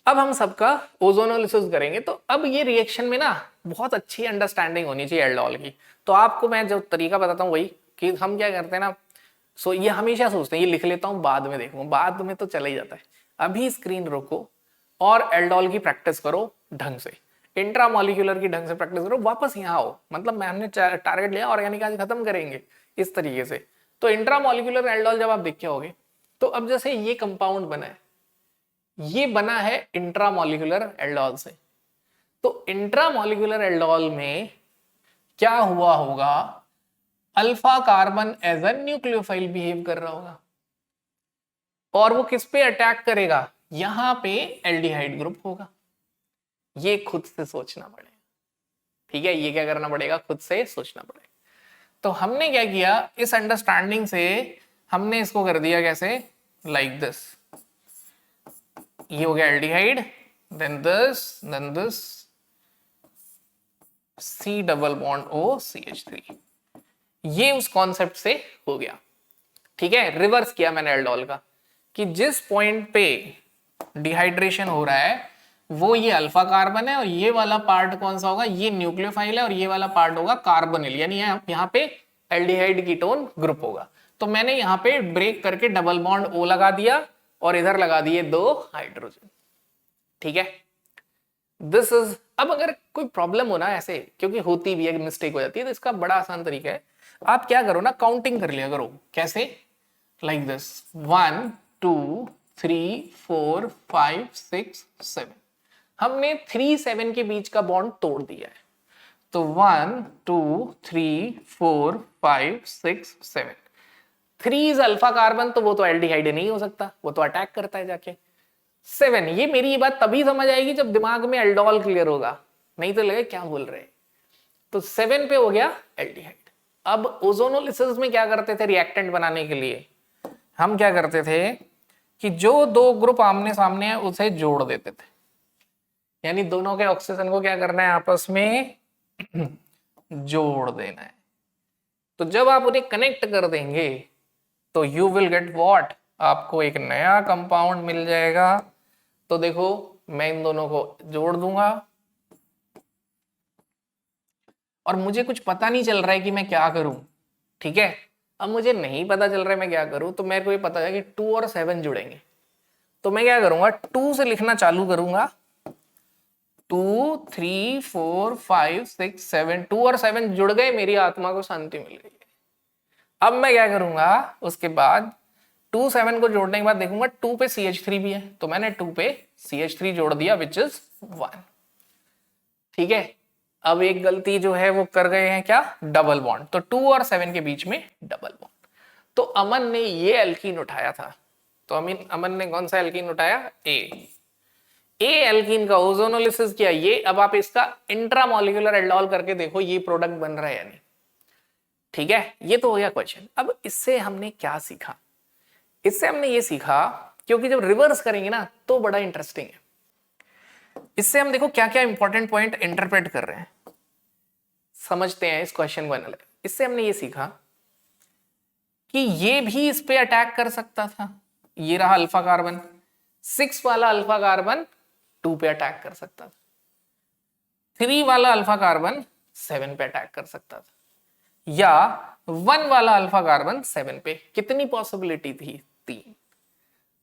अब हम सबका ओजोनोलिसिस करेंगे, तो अब ये रिएक्शन में ना बहुत अच्छी अंडरस्टैंडिंग होनी चाहिए एल्डोल की। तो आपको मैं जो तरीका बताता हूँ वही, कि हम क्या करते हैं ना, ये हमेशा सोचते हैं ये लिख लेता हूँ बाद में देखूंगा, बाद में तो चला ही जाता है। अभी स्क्रीन रोको और एल्डोल की प्रैक्टिस करो ढंग से, इंट्रामोलिकुलर की ढंग से प्रैक्टिस करो, वापस यहाँ आओ, मतलब मैं हमने टारगेट लिया ऑर्गेनिक आज खत्म करेंगे इस तरीके से। तो इंट्रामोलिकुलर एल्डोल जब आप देख के होगे, तो अब जैसे ये कंपाउंड बना है, ये बना है इंट्रामोलिकुलर एल्डोल से, तो इंट्रामोलिकुलर एल्डोल में क्या हुआ होगा, alpha carbon as a nucleophile behave कर रहा होगा, और वो किस पे अटैक करेगा, यहां पे एल्डिहाइड ग्रुप होगा। ये खुद से सोचना पड़ेगा, ठीक है, ये क्या करना पड़ेगा, खुद से सोचना पड़ेगा। तो हमने क्या किया, इस अंडरस्टैंडिंग से हमने इसको कर दिया कैसे, लाइक दिस, ये हो गया aldehyde, then this C double bond O CH3, ये उस कॉन्सेप्ट से हो गया। ठीक है, रिवर्स किया मैंने एल्डोल का, कि जिस पॉइंट पे डिहाइड्रेशन हो रहा है वो ये अल्फा कार्बन है, और ये वाला पार्ट कौन सा होगा, ये न्यूक्लियोफाइल है, और ये वाला पार्ट होगा कार्बोनिल, यानी यहाँ पे एल्डिहाइड कीटोन ग्रुप होगा। तो मैंने यहाँ पे ब्रेक करके डबल बॉन्ड O लगा दिया और इधर लगा दिए 2 हाइड्रोजन। ठीक है, दिस इज, अब अगर कोई प्रॉब्लम हो ना ऐसे, क्योंकि होती भी है, मिस्टेक हो जाती है, तो इसका बड़ा आसान तरीका है, आप क्या करो ना, काउंटिंग कर लिया करो। कैसे, लाइक दिस, 1 2 3 4 5 6 7, हमने 3 7 के बीच का बॉन्ड तोड़ दिया है। तो 1 2 3 4 5 6 7, 3 इज अल्फा कार्बन, तो वो तो एल्डिहाइड नहीं हो सकता, वो तो अटैक करता है जाके। 7, ये मेरी ये बात तभी समझ आएगी जब दिमाग में एल्डोल क्लियर होगा, नहीं तो लगे क्या बोल रहे हैं। तो 7 पे हो गया एल्डिहाइड। अब ओजोनोलिसिस में क्या करते थे, रिएक्टेंट बनाने के लिए हम क्या करते थे कि जो 2 ग्रुप आमने सामने है उसे जोड़ देते थे, यानी दोनों के ऑक्सीजन को क्या करना है, आपस में जोड़ देना है। तो जब आप उन्हें कनेक्ट कर देंगे तो यू विल गेट व्हाट, आपको एक नया कंपाउंड मिल जाएगा। तो देखो मैं इन दोनों को जोड़ दूंगा, और मुझे कुछ पता नहीं चल रहा है कि मैं क्या करूं। ठीक है, अब मुझे नहीं पता चल रहा है मैं क्या करूं, तो मेरे को ये पता है कि 2 और 7 जुड़ेंगे। तो मैं क्या करूंगा, 2 से लिखना चालू करूंगा, 2 3 4 5 6 7, 2 और 7 जुड़ गए, मेरी आत्मा को शांति मिल गई। अब मैं क्या करूंगा, उसके बाद 2 7 को जोड़ने के बाद देखूंगा 2 पे CH3 भी है, तो मैंने 2 पे CH3 जोड़ दिया, विच इज 1। ठीक है, अब एक गलती जो है वो कर गए हैं, क्या, डबल बॉन्ड। तो 2 और 7 के बीच में डबल बॉन्ड। तो अमन ने ये एल्कीन उठाया था, तो अमन ने कौन सा एल्कीन उठाया, ए एल्कीन का ओजोनोलिसिस किया ये। अब आप इसका इंट्रामोलिकुलर एल्डोल करके देखो ये प्रोडक्ट बन रहा है या नहीं। ठीक है, ये तो हो गया क्वेश्चन। अब इससे हमने क्या सीखा, इससे हमने ये सीखा, क्योंकि जब रिवर्स करेंगे ना तो बड़ा इंटरेस्टिंग है। इससे हम देखो क्या क्या इंपॉर्टेंट पॉइंट इंटरप्रेट कर रहे हैं, समझते हैं इस क्वेश्चन को एनालाइज। इससे हमने ये सीखा कि ये भी इस पे अटैक कर सकता था, ये रहा अल्फा कार्बन, 6 वाला अल्फा कार्बन 2 पे अटैक कर सकता था, 3 वाला अल्फा कार्बन 7 पे अटैक कर सकता था, या 1 वाला अल्फा कार्बन 7 पे। कितनी पॉसिबिलिटी थी, 3।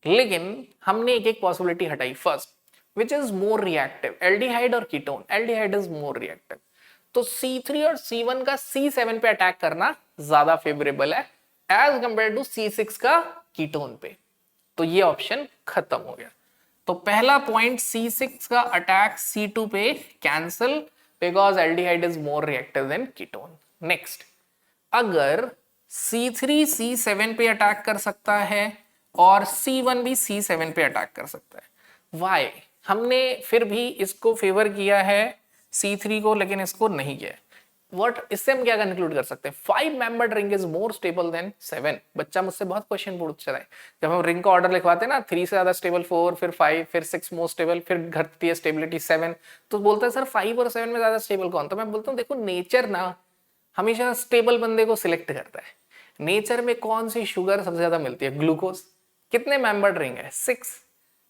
लेकिन हमने एक एक पॉसिबिलिटी हटाई। First, which is more reactive, aldehyde और ketone, aldehyde is more reactive, तो C3 और C1 का C7 पे अटैक करना ज्यादा फेवरेबल है एज कंपेयर टू C6 का कीटोन पे। तो ये ऑप्शन खत्म हो गया। तो पहला पॉइंट C6 का अटैक C2 पे cancel, because aldehyde is more reactive than ketone. Next, अगर C3 C7 पे अटैक कर सकता है और C1 भी C7 पे अटैक कर सकता है, वाई हमने फिर भी इसको फेवर किया है C3 को, लेकिन इसको नहीं किया है। What, इससे हम क्या कंक्लूड कर सकते हैं, 5 membered ring is more stable then 7। बच्चा मुझसे बहुत क्वेश्चन पूछता है, जब हम रिंग का ऑर्डर लिखवाते हैं ना, 3 से ज्यादा स्टेबल 4, फिर 5, फिर 6 मोर स्टेबल, फिर घटती है स्टेबिलिटी 7, तो बोलता है सर 5 और 7 में ज्यादा स्टेबल कौन। तो मैं बोलता हूँ देखो नेचर ना हमेशा स्टेबल बंदे को सिलेक्ट करता है। नेचर में कौन सी शुगर सबसे ज्यादा मिलती है, ग्लूकोज। कितने मेंबर्ड रिंग है, 6।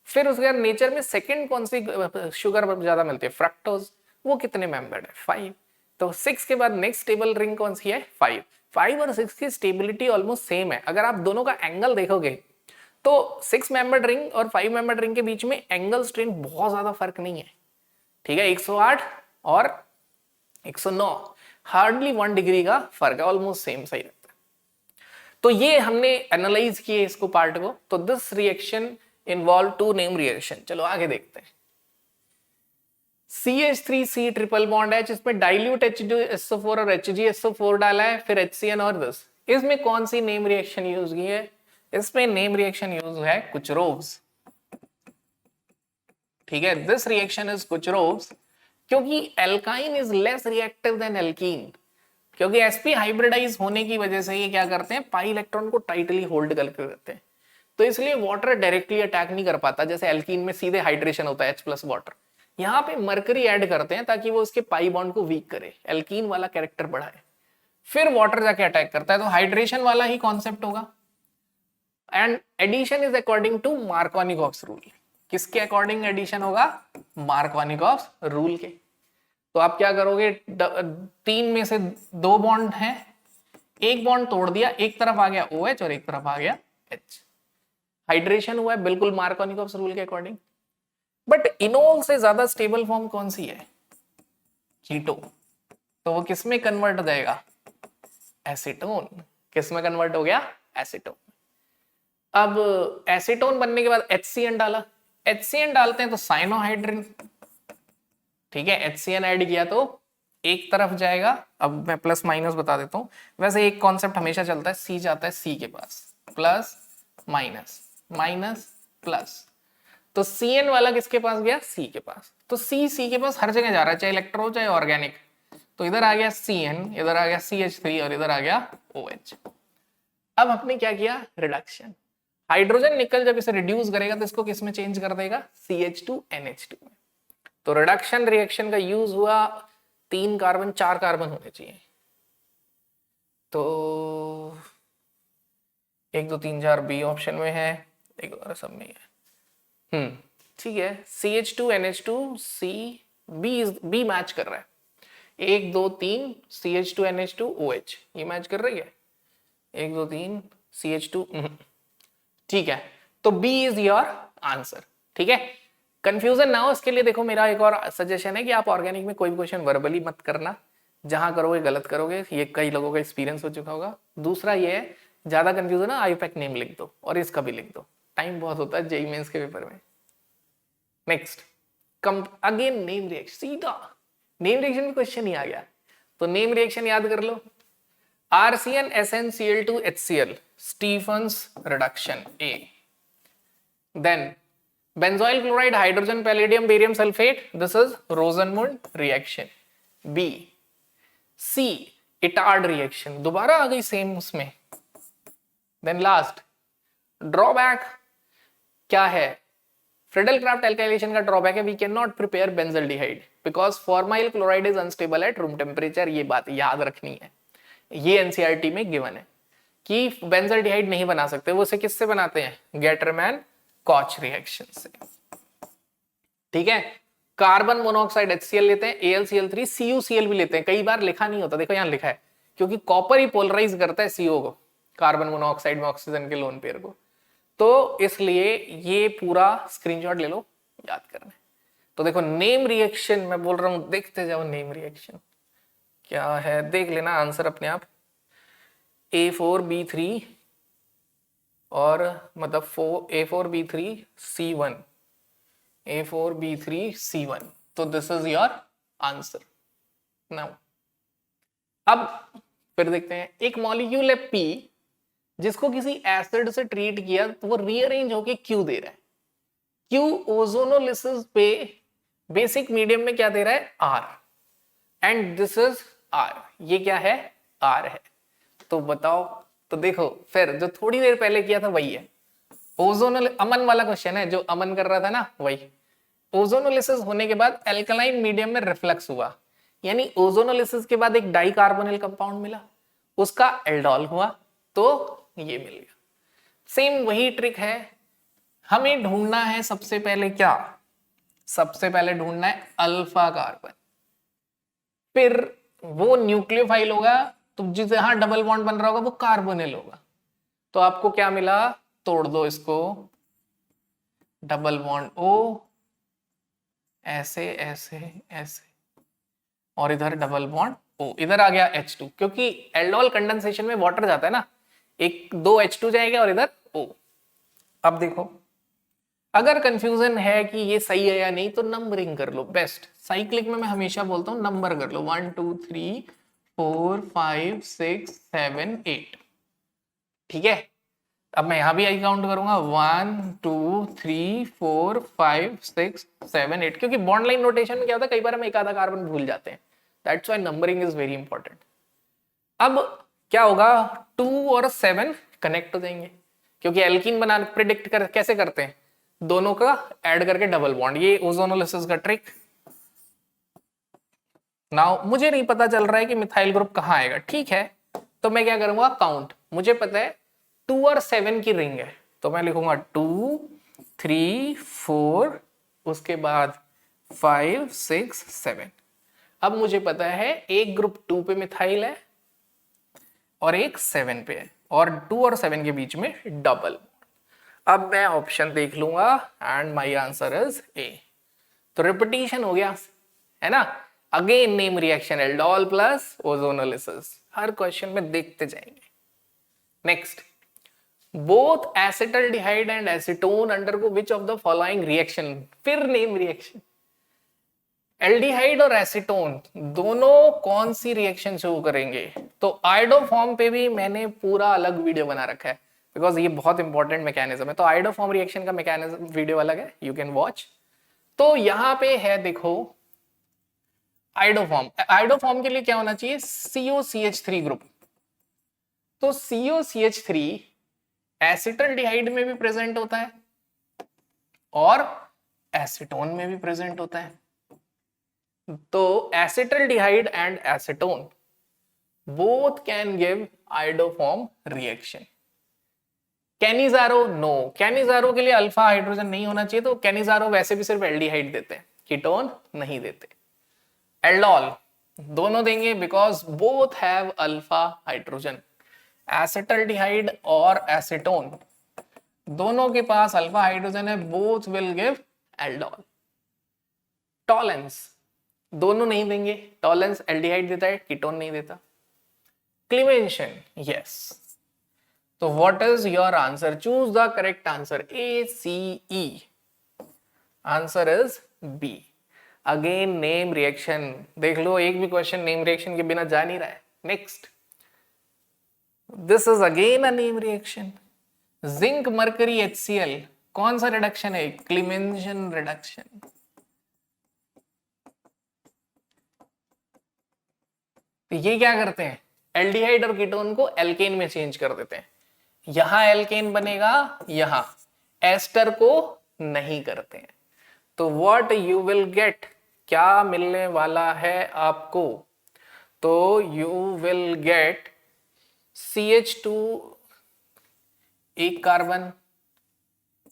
फिर उसके बाद नेचर में सेकंड कौन सी शुगर ज्यादा मिलती है, फ्रक्टोज, वो कितने मेंबर्ड है, 5। तो 6 के बाद नेक्स्ट स्टेबल रिंग कौन सी है, 5। 5 और 6 की स्टेबिलिटी ऑलमोस्ट सेम है। अगर आप दोनों का एंगल देखोगे तो 6 मेंबर्ड रिंग और 5 मेंबर्ड रिंग के बीच में एंगल स्ट्रेंथ बहुत ज्यादा फर्क नहीं है, ठीक है, 108 और 109, हार्डली 1 डिग्री का फर्क है, ऑलमोस्ट सेम सही रहता है। तो ये हमने एनालाइज किए इसको पार्ट को। तो this reaction involve two name reaction. चलो आगे देखते हैं। CH3C ट्रिपल बॉन्ड है जिसमें डाइल्यूट H2SO4 और HgSO4 डाला है, फिर HCN और दिस। इसमें कौन सी नेम रिएक्शन यूज की है, इसमें नेम रिएक्शन यूज है कुचरोव्स, ठीक है, दिस रिएक्शन इज कुचरोव्स, क्योंकि alkyne is less reactive than alkene, क्योंकि sp हाइब्रिडाइज होने की वजह से ये क्या करते हैं, पाई इलेक्ट्रॉन को टाइटली होल्ड करके रखते हैं, तो इसलिए वाटर डायरेक्टली अटैक नहीं कर पाता, जैसे एल्कीन में सीधे हाइड्रेशन होता है H+ वाटर। यहाँ पे मरकरी ऐड करते हैं ताकि वो उसके पाई बॉन्ड को वीक करे, एल्कीन वाला कैरेक्टर बढ़ाए, फिर वाटर जाके अटैक करता है, तो हाइड्रेशन वाला ही कॉन्सेप्ट होगा। And addition is according to Markovnikov's rule. किसके अकॉर्डिंग एडिशन होगा, मार्कोनिकॉफ्स रूल के। तो आप क्या करोगे, 3 में से 2 बॉन्ड हैं, एक बॉन्ड तोड़ दिया, एक तरफ आ गया OH और एक तरफ आ गया H, हाइड्रेशन हुआ है बिल्कुल मार्कोनिकॉफ्स रूल के अकॉर्डिंग। बट इनोल से ज्यादा स्टेबल फॉर्म कौन सी है, कीटो, तो वो किस में कन्वर्ट हो जाएगा, एसीटोन। किस में कन्वर्ट हो गया, एसीटोन। अब एसीटोन बनने के बाद HCN डाला, HCN डालते हैं तो साइनोहाइड्रिन, ठीक है, HCN ऐड किया तो एक तरफ जाएगा। अब मैं प्लस माइनस बता देता हूं, वैसे एक कॉन्सेप्ट हमेशा चलता है, C जाता है C के पास, प्लस माइनस माइनस प्लस, तो CN वाला किसके पास गया, C के पास, तो C के पास हर जगह जा रहा है, चाहे इलेक्ट्रो चाहे ऑर्गेनिक, तो इधर आ गया CN, इधर आ गया CH3 और इधर आ गया OH। अब आपने क्या किया, रिडक्शन, हाइड्रोजन निकल जब इसे रिड्यूस करेगा तो इसको किस में चेंज कर देगा, CH2NH2 में। तो रिडक्शन रिएक्शन का यूज हुआ, 3 कार्बन 4 कार्बन होने चाहिए, तो 1 2 3 4 बी ऑप्शन में है, एक और सब में है, ठीक है, CH2NH2 C B मैच कर रहा है, 1 2 3 CH2NH2 OH ये मैच कर रही है, 1 2 3 CH2, ठीक है, तो B इज योर आंसर, ठीक है। कंफ्यूजन ना हो इसके लिए देखो मेरा एक और सजेशन है कि आप ऑर्गेनिक में कोई भी क्वेश्चन वर्बली मत करना, जहां करोगे गलत करोगे, ये कई लोगों का एक्सपीरियंस हो चुका होगा। दूसरा ये है, ज्यादा कंफ्यूजन है IUPAC नेम लिख दो और इसका भी लिख दो, टाइम बहुत होता है JEE मेंस के पेपर में। नेक्स्ट अगेन नेम रिएक्शन, सीधा नेम रिएक्शन में क्वेश्चन ही आ गया, तो नेम रिएक्शन याद कर लो, RCN SnCl2 HCl Stephen's reduction A, then benzoyl chloride hydrogen palladium barium sulfate, this is Rosenmund reaction B। C Itard reaction, दोबारा आ गई सेम उसमें। देन लास्ट ड्रॉबैक क्या है, फ्रिडल-क्राफ्ट एल्काइलेशन का ड्रॉबैक है, we can not prepare benzaldehyde because formyl chloride is unstable at room temperature, ये बात याद रखनी है, ये NCERT में गिवन है कि बेंजल्डिहाइड नहीं बना सकते, वो उसे किससे बनाते हैं, गेटरमैन कॉच रिएक्शन से, ठीक है। कार्बन मोनोऑक्साइड HCl लेते हैं, AlCl3 CuCl भी लेते हैं, कई बार लिखा नहीं होता, देखो यहां लिखा है, क्योंकि कॉपर ही पोलराइज करता है CO को, कार्बन मोनोऑक्साइड में ऑक्सीजन के लोन पेयर को, तो इसलिए ये पूरा स्क्रीनशॉट ले लो, याद करना है। तो देखो नेम रिएक्शन मैं बोल रहा हूं, देखते जाओ नेम रिएक्शन क्या है, देख लेना आंसर अपने आप, A4B3 और मतलब A4B3C1, A4B3C1, तो this is your answer. Now अब फिर देखते हैं, एक मॉलिक्यूल है P जिसको किसी एसिड से ट्रीट किया तो वो रीअरेंज होके Q दे रहा है, Q ओजोनोलिसिस पे बेसिक मीडियम में क्या दे रहा है, R, and this is R, ये क्या है, R है, तो बताओ, तो देखो फिर जो थोड़ी देर पहले किया था वही है, ओजोनोल अमन वाला क्वेश्चन है, जो अमन कर रहा था ना वही, ओजोनोलिसिस होने के बाद एल्कलाइन मीडियम में रिफ्लक्स हुआ, यानी ओजोनोलिसिस के बाद एक डाइकार्बोनिल कंपाउंड मिला, उसका एल्डोल हुआ, तो ये मिल गया। सेम वही ट्रिक है, हमें ढूंढना है सबसे पहले क्या, सबसे पहले ढूंढना है अल्फा कार्बन, फिर वो न्यूक्लियोफाइल होगा तो जिस जहां डबल बॉन्ड बन रहा होगा वो कार्बोनिल होगा। तो आपको क्या मिला, तोड़ दो इसको, डबल बॉन्ड ओ, ऐसे ऐसे ऐसे, और इधर डबल बॉन्ड ओ, इधर आ गया H2, क्योंकि एल्डोल कंडेंसेशन में वाटर जाता है ना, एक दो H2 जाएगा और इधर O। अब देखो, अगर कंफ्यूजन है कि ये सही है या नहीं तो नंबरिंग कर लो, बेस्ट। साइक्लिक में मैं हमेशा बोलता हूं नंबर कर लो, 1 2 3 4 5 6 7 8, ठीक है। अब मैं यहां भी आई काउंट करूंगा, 1 2 3 4 5 6 7 8, क्योंकि बॉन्ड लाइन नोटेशन में क्या होता है, कई बार हम एक आधा कार्बन भूल जाते हैं, that's why numbering is very important. अब क्या होगा, 2 और 7 कनेक्ट हो जाएंगे, क्योंकि एल्कीन बना प्रिडिक्ट कर कैसे करते हैं, दोनों का ऐड करके डबल बॉन्ड, ये ओजोनोलिसिस का ट्रिक। नाउ मुझे नहीं पता चल रहा है कि मिथाइल ग्रुप कहां आएगा, ठीक है, तो मैं क्या करूंगा, काउंट। मुझे पता है 2 और 7 की रिंग है, तो मैं लिखूंगा 2 3 4, उसके बाद 5 6 7। अब मुझे पता है एक ग्रुप 2 पे मिथाइल है और एक 7 पे है, और 2 और 7 के बीच में डबल। अब मैं ऑप्शन देख लूंगा and my answer is A. तो रिपीटिशन हो गया है ना, again name reaction aldol plus ozonolysis, हर क्वेश्चन में देखते जाएंगे। Next, both acetaldehyde and acetone undergo which of the following reaction, फिर नेम रिएक्शन। एल्डिहाइड और एसीटोन दोनों कौन सी रिएक्शन शो करेंगे, तो आयोडोफॉर्म पे भी मैंने पूरा अलग वीडियो बना रखा है, बिकॉज ये बहुत इंपॉर्टेंट मैकेनिज्म है। तो आयोडोफॉर्म रिएक्शन का मैकेनिज्म वीडियो अलग है, यू कैन वॉच। तो यहां पे है देखो, आयोडोफॉर्म, आयोडोफॉर्म के लिए क्या होना चाहिए, COCH3 ग्रुप। तो COCH3 एसिटल्डिहाइड में भी प्रेजेंट होता है और एसीटोन में भी प्रेजेंट होता है। तो acetaldehyde and acetone both can give iodoform reaction. Cannizzaro no, Cannizzaro के लिए अल्फा हाइड्रोजन नहीं होना चाहिए, तो कैनिजारो वैसे भी सिर्फ एल्डिहाइड देते हैं, कीटोन नहीं देते। एल्डोल दोनों देंगे because both have alpha hydrogen. Acetaldehyde और एसीटोन दोनों के पास अल्फा हाइड्रोजन है, both will give aldol. Tollens दोनों नहीं देंगे, टॉलेंस एल्डिहाइड देता है, कीटोन नहीं देता। क्लीवेंशन यस, तो what is your answer, choose the correct answer, A C E, answer is B। Again name reaction देख लो, एक भी क्वेश्चन नेम रिएक्शन के बिना जा नहीं रहा है। Next, this is again a name reaction, zinc mercury HCl, कौन सा रिडक्शन है, क्लीवेंशन रिडक्शन। तो ये क्या करते हैं, एल्डिहाइड और कीटोन को एल्केन में चेंज कर देते हैं, यहां एल्केन बनेगा, यहां एस्टर को नहीं करते हैं। तो व्हाट यू विल गेट, क्या मिलने वाला है आपको, तो यू विल गेट CH2, एक कार्बन,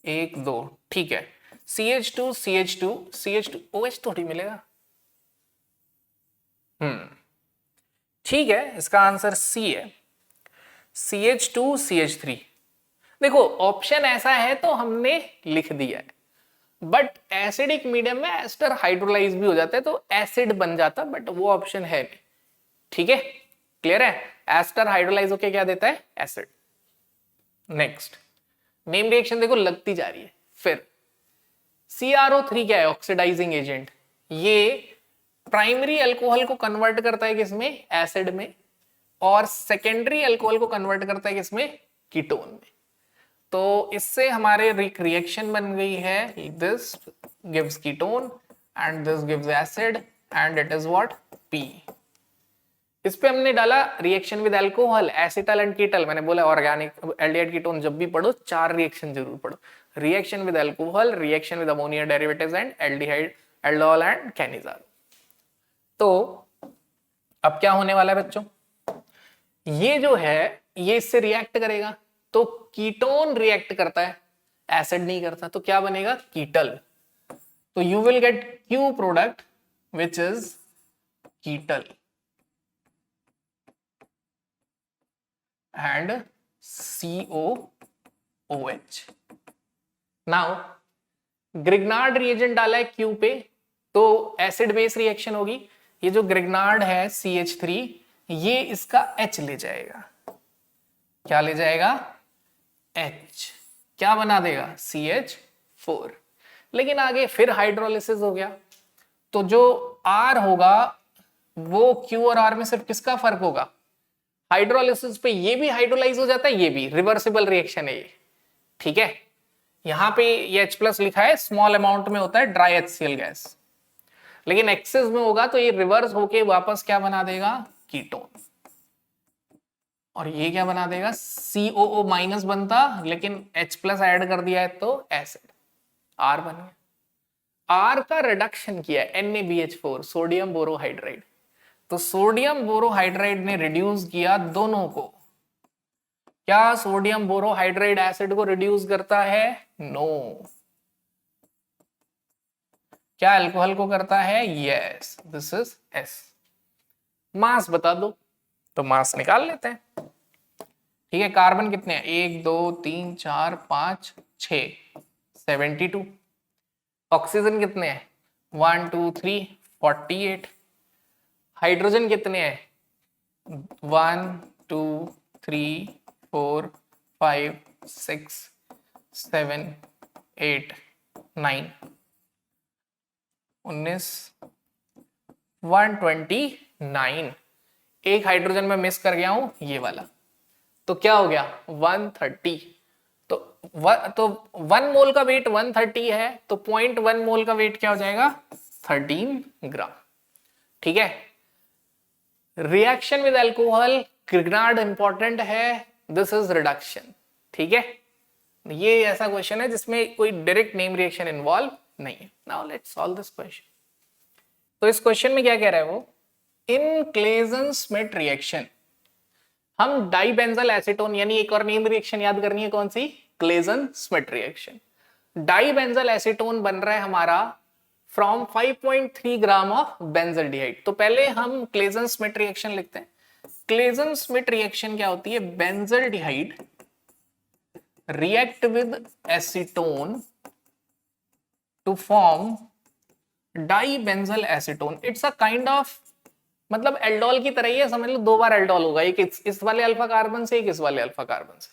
एक दो, ठीक है, CH2 CH2 CH2 OH थोड़ी मिलेगा, ठीक है, इसका आंसर C है, CH2 CH3। देखो ऑप्शन ऐसा है तो हमने लिख दिया है, बट एसिडिक मीडियम में एस्टर हाइड्रोलाइज भी हो जाता है तो एसिड बन जाता, बट वो ऑप्शन है नहीं, ठीक है, क्लियर है, एस्टर हाइड्रोलाइज होके क्या देता है, एसिड। नेक्स्ट, नेम रिएक्शन देखो लगती जा रही है। फिर CrO3 क्या है, ऑक्सीडाइजिंग एजेंट, ये प्राइमरी अल्कोहल को कन्वर्ट करता है किसमें, एसिड में, और सेकेंडरी अल्कोहल को कन्वर्ट करता है किसमें, कीटोन में। तो इससे हमारे रिएक्शन बन गई है, this gives ketone and this gives acid and it is what, P। इस पे हमने डाला reaction with alcohol, acetal and ketal. मैंने बोला ऑर्गेनिक एल्डिहाइड कीटोन जब भी पढ़ो 4 रिएक्शन जरूर पढ़ो, reaction with alcohol, reaction with ammonia derivatives and aldehyde, aldol and Cannizzaro. तो अब क्या होने वाला है बच्चों, ये जो है ये इससे रिएक्ट करेगा, तो कीटोन रिएक्ट करता है, एसिड नहीं करता, तो क्या बनेगा? कीटल। तो you will get Q product which is कीटल and COOH। Now Grignard reagent डाला है क्यू पे, तो एसिड बेस रिएक्शन होगी। ये जो ग्रिग्नार्ड है CH3, ये इसका H ले जाएगा। क्या ले जाएगा? H। क्या बना देगा? CH4। लेकिन आगे फिर हाइड्रोलिसिस हो गया, तो जो R होगा वो Q और R में सिर्फ किसका फर्क होगा? हाइड्रोलिसिस पे ये भी हाइड्रोलाइज हो जाता है, ये भी रिवर्सिबल रिएक्शन है ये। ठीक है, यहां पे ये H+ लिखा है, स्मॉल अमाउंट में होता है ड्राई HCl गैस, लेकिन एक्सेस में होगा तो ये रिवर्स होके वापस क्या बना देगा? कीटोन। और ये क्या बना देगा? COO- बनता, लेकिन H+ ऐड कर दिया है तो एसिड R बन गया। R का रिडक्शन किया है NaBH4, सोडियम बोरोहाइड्राइड। तो सोडियम बोरोहाइड्राइड ने रिड्यूस किया दोनों को। क्या सोडियम बोरोहाइड्राइड एसिड को रिड्यूस करता है? नो। क्या अल्कोहल को करता है? Yes, this is S। मास बता दो, तो मास निकाल लेते हैं। ठीक है, कार्बन कितने हैं? 1 2 3 4 5 6, 72। ऑक्सीजन कितने हैं? 1 2 3, 48। हाइड्रोजन कितने हैं? 1 2 3 4 5 6 7 8 9, 19, 129। एक हाइड्रोजन में मिस कर गया हूं, ये वाला, तो क्या हो गया? 130। तो 1 मोल का वेट 130 है, तो 0.1 मोल का वेट क्या हो जाएगा? 13 ग्राम। ठीक है, reaction with alcohol Grignard important है, दिस इज रिडक्शन। ठीक है, ये ऐसा क्वेश्चन है जिसमें कोई डायरेक्ट नेम रिएक्शन इन्वॉल्व नहीं है। Now let's solve this question. तो इस क्वेश्चन में क्या कह रहा है वो? इन क्लेजन-स्मिट रिएक्शन हम डाइबेंजल एसीटोन, यानी एक और नेम रिएक्शन याद करनी है, कौन सी? Claisen Schmidt reaction. डाइबेंजल एसीटोन बन रहा है हमारा फ्रॉम 5.3 ग्राम ऑफ बेंजल्डिहाइड। तो पहले हम क्लेजन-स्मिट रिएक्शन लिखते हैं। क्लेजन-स्मिट रिएक्शन क्या होती है? Benzaldehyde react with acetone to form dibenzal acetone. It's a kind of, मतलब एल्डोल की तरह ही है, समझ लो 2 बार एल्डोल होगा, एक इस वाले अल्फा कार्बन से, एक इस वाले अल्फा कार्बन से।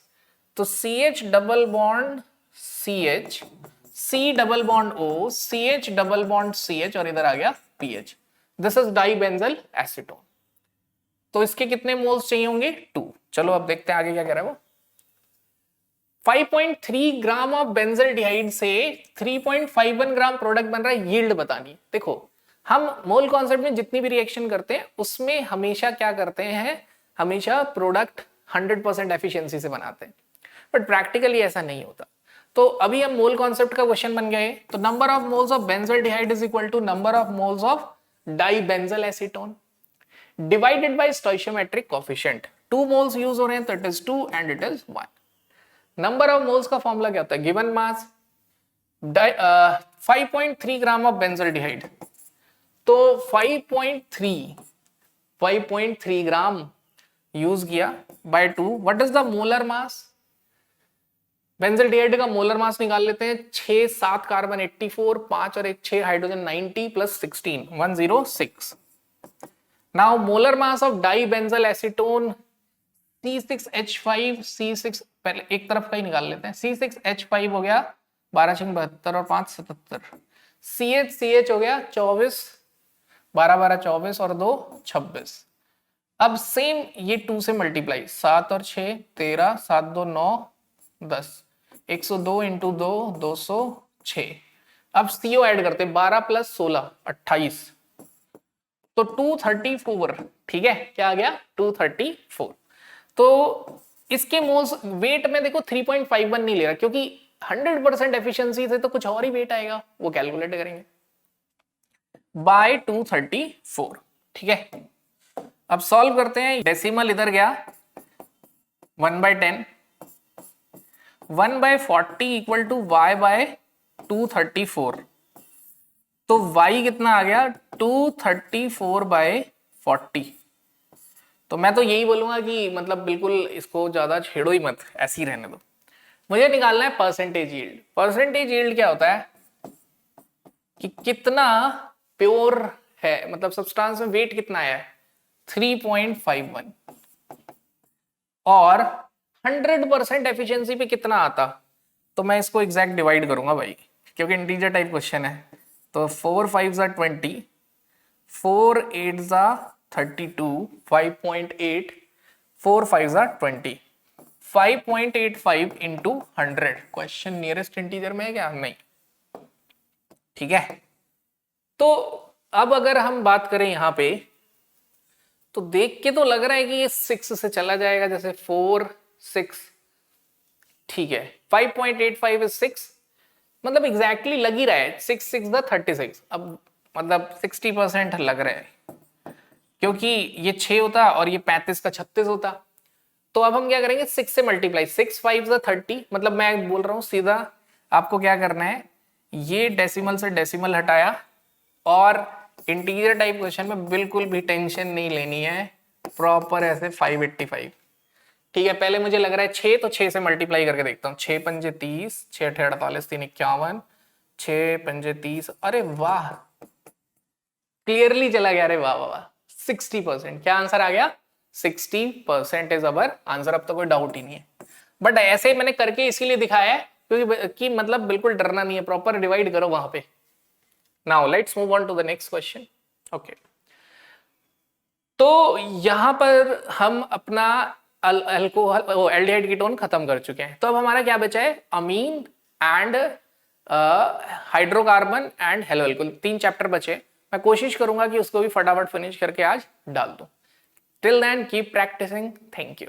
तो CH double bond CH, C double bond O, CH double bond CH, और इधर आ गया PH। This is dibenzal acetone. तो इसके कितने मोल्स चाहिए होंगे? 2। चलो अब देखते हैं आगे क्या कह रहा है वो। 5.3 ग्राम ऑफ बेंजल्डिहाइड से 3.51 ग्राम प्रोडक्ट बन रहा है, यील्ड बतानी है। देखो, हम मोल कॉन्सेप्ट में जितनी भी रिएक्शन करते हैं उसमें हमेशा क्या करते हैं? हमेशा प्रोडक्ट 100% एफिशिएंसी से बनाते हैं, बट प्रैक्टिकली ऐसा नहीं होता। तो अभी हम मोल कॉन्सेप्ट का क्वेश्चन बन गए, तो number of moles of benzaldehyde is equal to number of moles of dibenzal acetone divided by stoichiometric coefficient. 2 moles use हो रहे हैं तो it is 2 and it is 1। Number of moles का formula क्या होता है? Given mass 5.3 gram of benzaldehyde, तो 5.3 gram use किया by 2। What is the molar mass? Benzaldehyde का मोलर मास निकाल लेते हैं। 6 7 कार्बन 84, 5 और 1 6 hydrogen 90 plus 16 106। Now molar mass of dibenzal acetone C6H5, C6, पहले एक तरफ का ही निकाल लेते हैं। C6H5 हो गया 12 6 72 और 5 77। CH हो गया 24, 12 12 24 और 2 26। अब सेम ये 2 से मल्टीप्लाई, 7 और 6 13, 7 2 9 10, 102 इंटू 2 206। अब CO ऐड करते, 12 प्लस 16 28, तो 234। ठीक है, क्या आ गया? 234। तो इसके मोल्स वेट में देखो 3.51 नहीं ले रहा, क्योंकि 100% एफिशिएंसी से तो कुछ और ही वेट आएगा, वो कैलकुलेट करेंगे बाय 234। ठीक है, अब सॉल्व करते हैं। डेसिमल इधर गया 1/10, 1/40 इक्वल टू y/234। तो y कितना आ गया 234/40। तो मैं तो यही बोलूंगा कि मतलब बिल्कुल इसको ज्यादा छेड़ो ही मत, ऐसे ही रहने दो। मुझे निकालना है परसेंटेज यील्ड। परसेंटेज यील्ड क्या होता है कि कितना प्योर है, मतलब सब्सटेंस में वेट कितना है 3.51, और 100% एफिशिएंसी पे कितना आता। तो मैं इसको एग्जैक्ट डिवाइड करूंगा भाई, क्योंकि इंटीजर टाइप क्वेश्चन है। तो 4 5 20, 4 8 32, 5.8, 4 5 20, 5.85 इंटू 100। क्वेश्चन नियरेस्ट इंटीजर में है क्या? नहीं। ठीक है, तो अब अगर हम बात करें यहां पे, तो देख के तो लग रहा है कि ये 6 से चला जाएगा, जैसे 4 6। ठीक है, 5.85 is 6, मतलब एग्जैक्टली लग ही रहा है। 6 6 36, अब मतलब 60% लग रहा है, क्योंकि ये 6 होता और ये 35 का 36 होता। तो अब हम क्या करेंगे, 6 से मल्टीप्लाई, 6 5 30, मतलब मैं बोल रहा हूं सीधा आपको क्या करना है, ये डेसिमल से डेसिमल हटाया, और इंटीजर टाइप क्वेश्चन में बिल्कुल भी टेंशन नहीं लेनी है, प्रॉपर ऐसे 585। ठीक है, पहले मुझे लग रहा है 6, तो 6 से मल्टीप्लाई करके देखता हूँ। 6 पंजे 30, 6 अठे 48, 3 51, 6 पंजे 30। अरे वाह, क्लियरली चला गया। अरे वाह वाह वाह, 60%। क्या आंसर आ गया? 60% इज अवर आंसर। अब तो कोई डाउट ही नहीं है। बट ऐसे मैंने करके इसीलिए दिखाया है क्योंकि कि मतलब बिल्कुल डरना नहीं है, प्रॉपर डिवाइड करो वहां पे। Now let's move on to the next question. Okay, तो यहां पर हम अपना अल्कोहल एल्डिहाइड कीटोन खत्म कर चुके हैं। तो अब हमारा क्या बचा है, amine and hydrocarbon and halo alcohol. 3 chapter बचे। मैं कोशिश करूंगा कि उसको भी फटाफट फिनिश करके आज डाल दूं। Till then keep practising. Thank you.